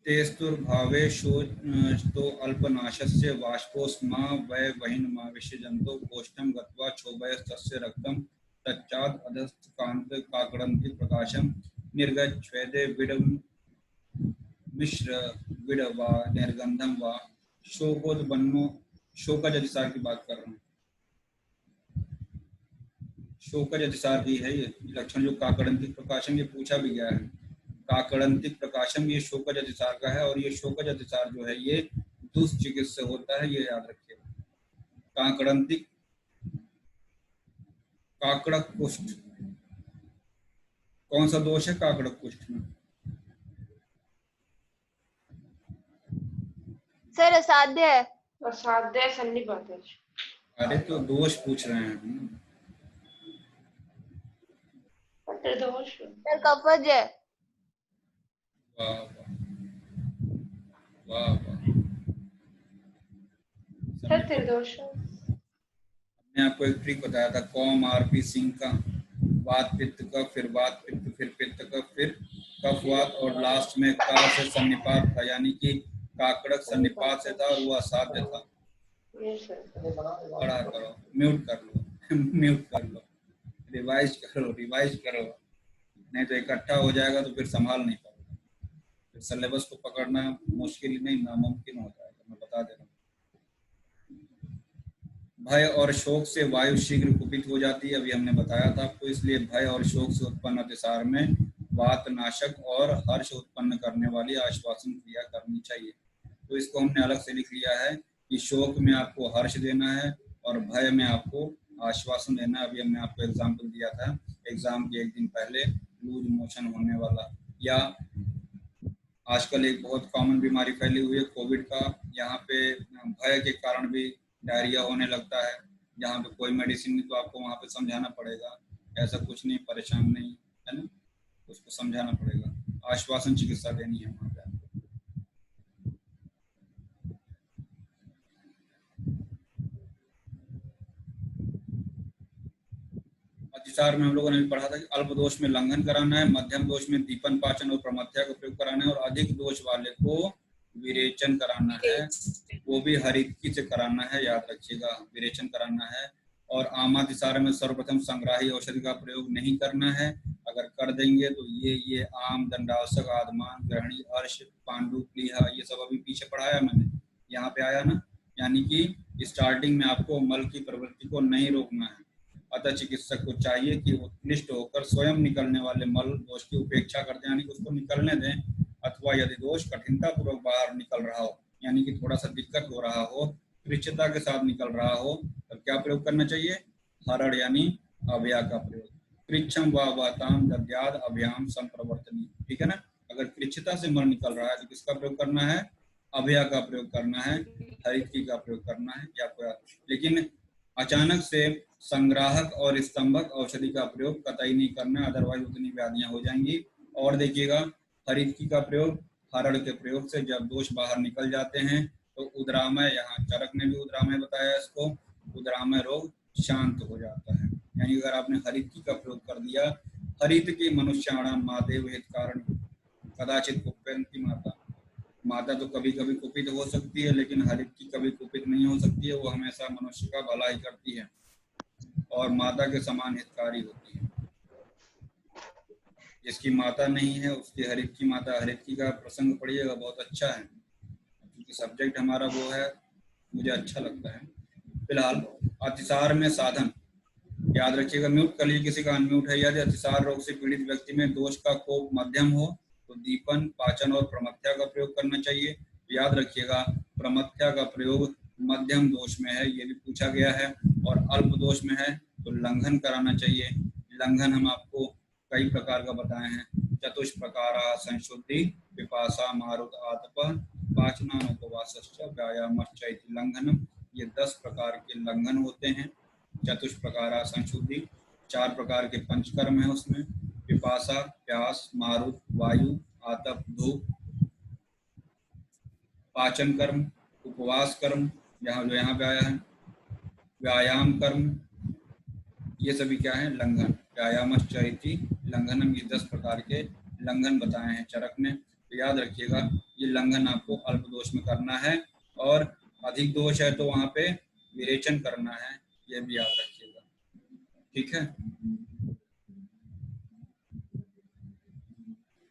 तेस्तुर्भावे शोचतो अल्पनाशस्य बाष्पोस्मा वै वहिनमा विषजंतो कोष्ठम गत्वा क्षोभयस्तस्य रक्तम तच्चाद अधस्तांत काकड़ंतिक प्रकाशम निर्गच्छेदे विडम मिश्र विड वा निर्गंधम वा शोकोद्बन्नो। शोकज अतिसार की बात कर रहा हूँ, शोकज अतिसार की है ये लक्षण, जो काकड़ंतिक प्रकाशम ये पूछा भी गया है। काकड़ंतिक प्रकाशम ये शोकज अतिसार का है, और ये शोकज अतिसार जो है ये दुष्चिकित्सा होता है, ये याद रखिएगा। काकड़ंतिक, काकड़क कुष्ठ, कौन सा दोष है काकड़क कुष्ठ में, सर असाध्य है। असाध्य सन्निपातज। अरे तो दोष पूछ रहे हैं, दोष सर कफज है। वाह वाह वाह। सर त्रिदोष। मैंने आपको एक ट्रिक बताया था, कॉम आरपी सिंह का, वात पित्त का, फिर वात पित्त, फिर पित्त का, फिर कफवात, और लास्ट में का से सन्निपात था, यानी कि काकड़क सन्निपात से था और वो असाध्य था। पढ़ा करो, म्यूट कर लो म्यूट कर लो, रिवाइज करो, नहीं तो इकट्ठा हो जाएगा तो फिर संभाल नहीं पाओगे, फिर सिलेबस को पकड़ना मुश्किल नहीं नामुमकिन हो जाएगा, मैं बता दे रहा हूँ। भय और शोक से वायु शीघ्र कुपित हो जाती है, अभी हमने बताया था आपको, इसलिए भय और शोक से उत्पन्न अतिसार में वातनाशक और हर्ष उत्पन्न करने वाली आश्वासन क्रिया करनी चाहिए। तो इसको हमने अलग से लिख लिया है कि शोक में आपको हर्ष देना है और भय में आपको आश्वासन देना है। अभी हमने आपको एग्जाम्पल दिया था एग्जाम के एक दिन पहले, लूज मोशन होने वाला, या आजकल एक बहुत कॉमन बीमारी फैली हुई है कोविड का, यहाँ पे भय के कारण भी डायरिया होने लगता है। यहाँ पे कोई मेडिसिन नहीं, तो आपको वहाँ पे समझाना पड़ेगा ऐसा कुछ नहीं, परेशान नहीं, है ना, उसको समझाना पड़ेगा, आश्वासन चिकित्सा देनी है वहाँ पे। अतिसार में हम लोगों ने भी पढ़ा था कि अल्प दोष में लंघन कराना है, मध्यम दोष में दीपन पाचन और प्रमथ्या का प्रयोग कराना है, और अधिक दोष वाले को विरेचन कराना है, वो भी हरितकी से कराना है, याद रखिएगा, विरेचन कराना है। और आमातिसार में सर्वप्रथम संग्राही औषधि का प्रयोग नहीं करना है, अगर कर देंगे तो ये आम, दंडावसक, आदमान, ग्रहणी, अर्श, पांडु, प्लीहा, ये सब अभी पीछे पढ़ाया मैंने, यहाँ पे आया ना, यानी कि स्टार्टिंग में आपको मल की प्रवृत्ति को नहीं रोकना है। अतः चिकित्सक को चाहिए कि उत्कृष्ट होकर स्वयं निकलने वाले मल दोष की उपेक्षा करते हैं, यानी कि उसको निकलने दें, अथवा यदि दोष कठिनता पूर्वक बाहर निकल रहा हो, यानी कि थोड़ा सा दिक्कत हो रहा हो, कृच्छता के साथ निकल रहा हो, तो क्या प्रयोग करना चाहिए? हरड़ यानी अभया का प्रयोग। कृच्छम वाताम दद्याद अभ्याम संप्रवर्तनी, ठीक है ना। अगर कृच्छता से मल निकल रहा है तो किसका प्रयोग करना है? अभया का प्रयोग करना है, हरितकी का प्रयोग करना है, या कोई, लेकिन अचानक से संग्राहक और स्तंभक औषधि का प्रयोग कतई नहीं करना, अदरवाइज उतनी व्याधियां हो जाएंगी। और देखिएगा, हरितकी का प्रयोग हरड़ के प्रयोग से जब दोष बाहर निकल जाते हैं तो उदरामय, यहाँ चरक ने भी उदरामय बताया इसको, उदरामय रोग शांत हो जाता है। यानी अगर आपने हरितकी का प्रयोग कर दिया, हरित की मनुष्याणाम मादेव हित कारण कदाचित कुप्यंती माता, माता तो कभी कभी कुपित हो सकती है, लेकिन हरितकी कभी कुपित नहीं हो सकती है, वो हमेशा मनुष्य का भला ही करती है और माता के समान हितकारी होती है। जिसकी माता नहीं है उसकी हरितकी माता, हरितकी का प्रसंग पढ़िएगा, बहुत अच्छा है, क्योंकि सब्जेक्ट हमारा वो है, मुझे अच्छा लगता है। फिलहाल अतिसार में साधन याद रखिएगा, म्यूट कर लीजिए, किसी का अनम्यूट है। यदि अतिसार रोग से पीड़ित व्यक्ति में दोष का कोप मध्यम हो तो दीपन, पाचन और प्रमथ्या का प्रयोग करना चाहिए। याद रखिएगा, प्रमथ्या का प्रयोग मध्यम दोष में है, ये भी पूछा गया है, और अल्प दोष में है तो लंघन कराना चाहिए। लंघन हम आपको कई प्रकार का बताए हैं, चतुष्प्रकारा संशुद्धि, पिपासा, मारुत, आतप, पाचनानुपवासश्च, व्यायामश्च इति लंघनम, ये 10 प्रकार के लंघन होते हैं। चतुष्प्रकारा संशुद्धि, 4 प्रकार के पंचकर्म है उसमें, पिपासा प्यास, मारुत वायु, आतप धूप, पाचन कर्म, उपवास कर्म जो यहाँ पे आया है, व्यायाम कर्म, ये सभी क्या है? लंघन। व्यायामश्च इति लंघनम, ये 10 प्रकार के लंघन बताए हैं चरक ने। तो याद रखिएगा, ये लंघन आपको अल्प दोष में करना है, और अधिक दोष है तो वहां पे विरेचन करना है, ये भी याद रखिएगा, ठीक है।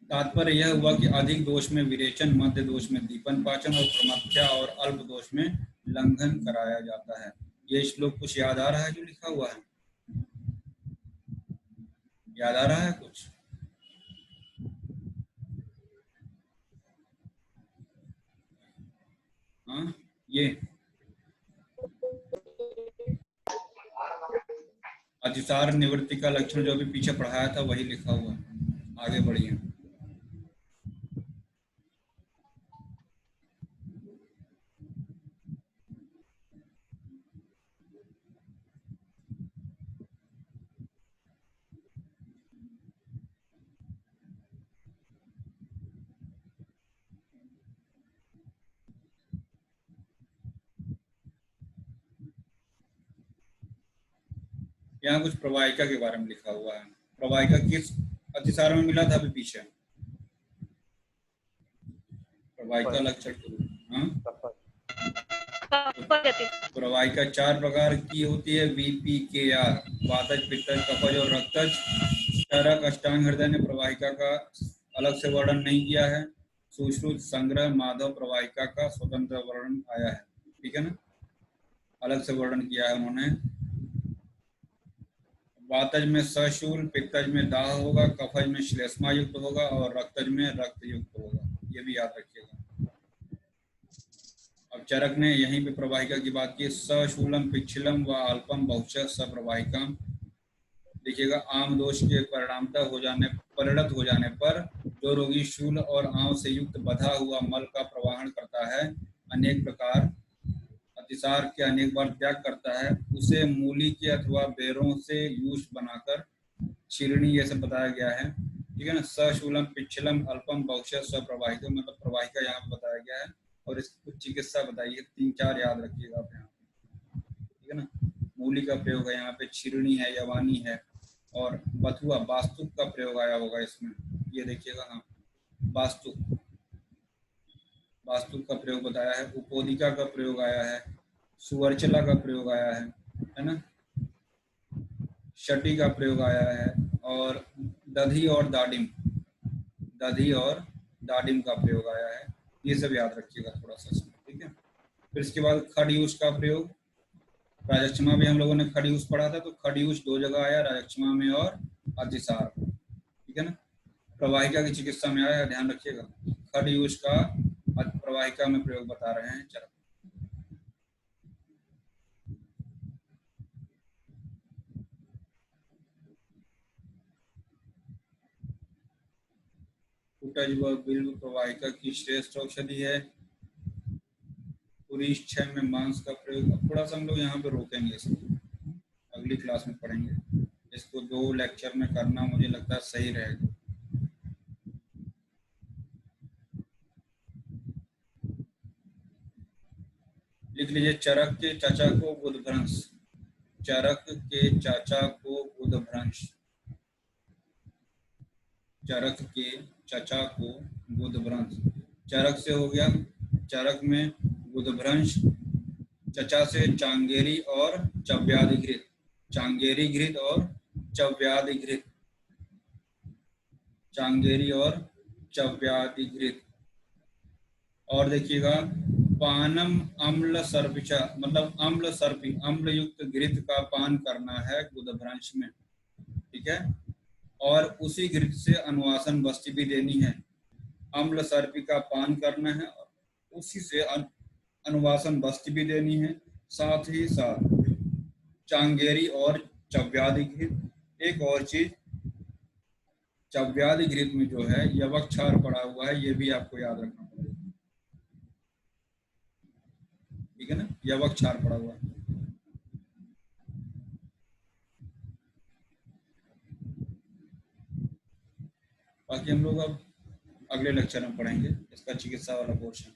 तात्पर्य यह हुआ कि अधिक दोष में विरेचन, मध्य दोष में दीपन पाचन और प्रमथ्या, और अल्प दोष में लंघन कराया जाता है। ये श्लोक कुछ याद आ रहा है जो लिखा हुआ है? याद आ रहा है कुछ? हाँ, ये अतिसार निवृत्ति का लक्षण जो अभी पीछे पढ़ाया था वही लिखा हुआ है, आगे बढ़िए। यहाँ कुछ प्रवाहिका के बारे में लिखा हुआ है। प्रवाहिका किस अतिसार में मिला था अभी पीछे? प्रवाहिका लक्षण, प्रवाहिका 4 प्रकार की होती है, VPKR, वातज, पित्तज, कफज और रक्तज। चरक अष्टांग हृदय ने प्रवाहिका का अलग से वर्णन नहीं किया है। सुश्रुत, संग्रह, माधव प्रवाहिका का स्वतंत्र वर्णन आया है, ठीक है ना, अलग से वर्णन किया है उन्होंने। वातज में सशूल, पित्तज में दाह होगा, कफज में श्लेष्मा युक्त होगा और रक्तज में रक्त युक्त होगा, ये भी याद रखिएगा। अब चरक ने यहीं पे प्रवाहिका की बात की, सशूलम पिच्छलम व अल्पम बहुशः सप्रवाहिकम। देखिएगा, आम दोष के परिणत हो जाने पर जो रोगी शूल और आंव से युक्त बधा हुआ मल का प्रवाहन करता है, अनेक प्रकार अतिसार के अनेक बार त्याग करता है, उसे मूली के अथवा बेरों से यूष बनाकर चीरणी, ये सब बताया गया है। ठीक है ना। सशूलम पिच्छलम अल्पम बहुशः सप्रवाहिकम, मतलब प्रवाहिका यहाँ पे बताया गया है और इसकी कुछ चिकित्सा बताइए, 3-4 याद रखिएगा आप यहाँ पे। ठीक है ना। मूली का प्रयोग है यहाँ पे, छिरणी है, यवानी है और बथुआ वास्तुक का प्रयोग आया होगा इसमें, ये देखिएगा। हाँ, वास्तुक का प्रयोग बताया है, उपोदिका का प्रयोग आया है, सुवर्चला का प्रयोग आया है ना, शटी का प्रयोग आया है और दधी और दाडिम का प्रयोग आया है। ये सब याद रखिएगा थोड़ा सा इसमें। ठीक है। फिर इसके बाद खड़यूष का प्रयोग, राजक्षमा में हम लोगों ने खड़यूष पढ़ा था, तो खड़यूष 2 जगह आया, राजक्षमा में और अतिसार। ठीक है ना। प्रवाहिका की चिकित्सा में आया, ध्यान रखिएगा। खड़यूष का प्रवाहिका में प्रयोग बता रहे हैं चरक। कुटज व बिल्व प्रवाहिका की श्रेष्ठ औषधि है। पुरीक्षय में मांस का प्रयोग, अब थोड़ा सा हम लोग यहाँ पे रोकेंगे इसको, अगली क्लास में पढ़ेंगे इसको। 2 लेक्चर में करना मुझे लगता है सही रहेगा। लिख लीजिए, चरक के चाचा को बुधभ्रंश, चरक के चाचा को बुधभ्रंश, चरक के चाचा को बुधभ्रंश। चरक से हो गया, चरक में बुधभ्रंश, चचा से चांगेरी और चव्याधिघृत, चांगेरी घृत और चव्याधिघृत, चांगेरी और चव्याधिघृत। और देखिएगा, पानम अम्ल सर्पिचा, मतलब अम्ल सर्पी, अम्ल युक्त घृत का पान करना है बुधभ्रंश में। ठीक है। और उसी घृत से अनुवासन वस्ती भी देनी है। अम्ल सर्पी का पान करना है, उसी से अनुवासन वस्ती भी देनी है, साथ ही साथ चांगेरी और चव्याधिघृत। एक और चीज, चव्याधिघृत में जो है यवक क्षार पड़ा हुआ है, ये भी आपको याद रखना पड़ेगा। ठीक है ना, यवक क्षार पड़ा हुआ है। बाकी हम लोग अब अगले लेक्चर में पढ़ेंगे इसका चिकित्सा वाला पोर्शन।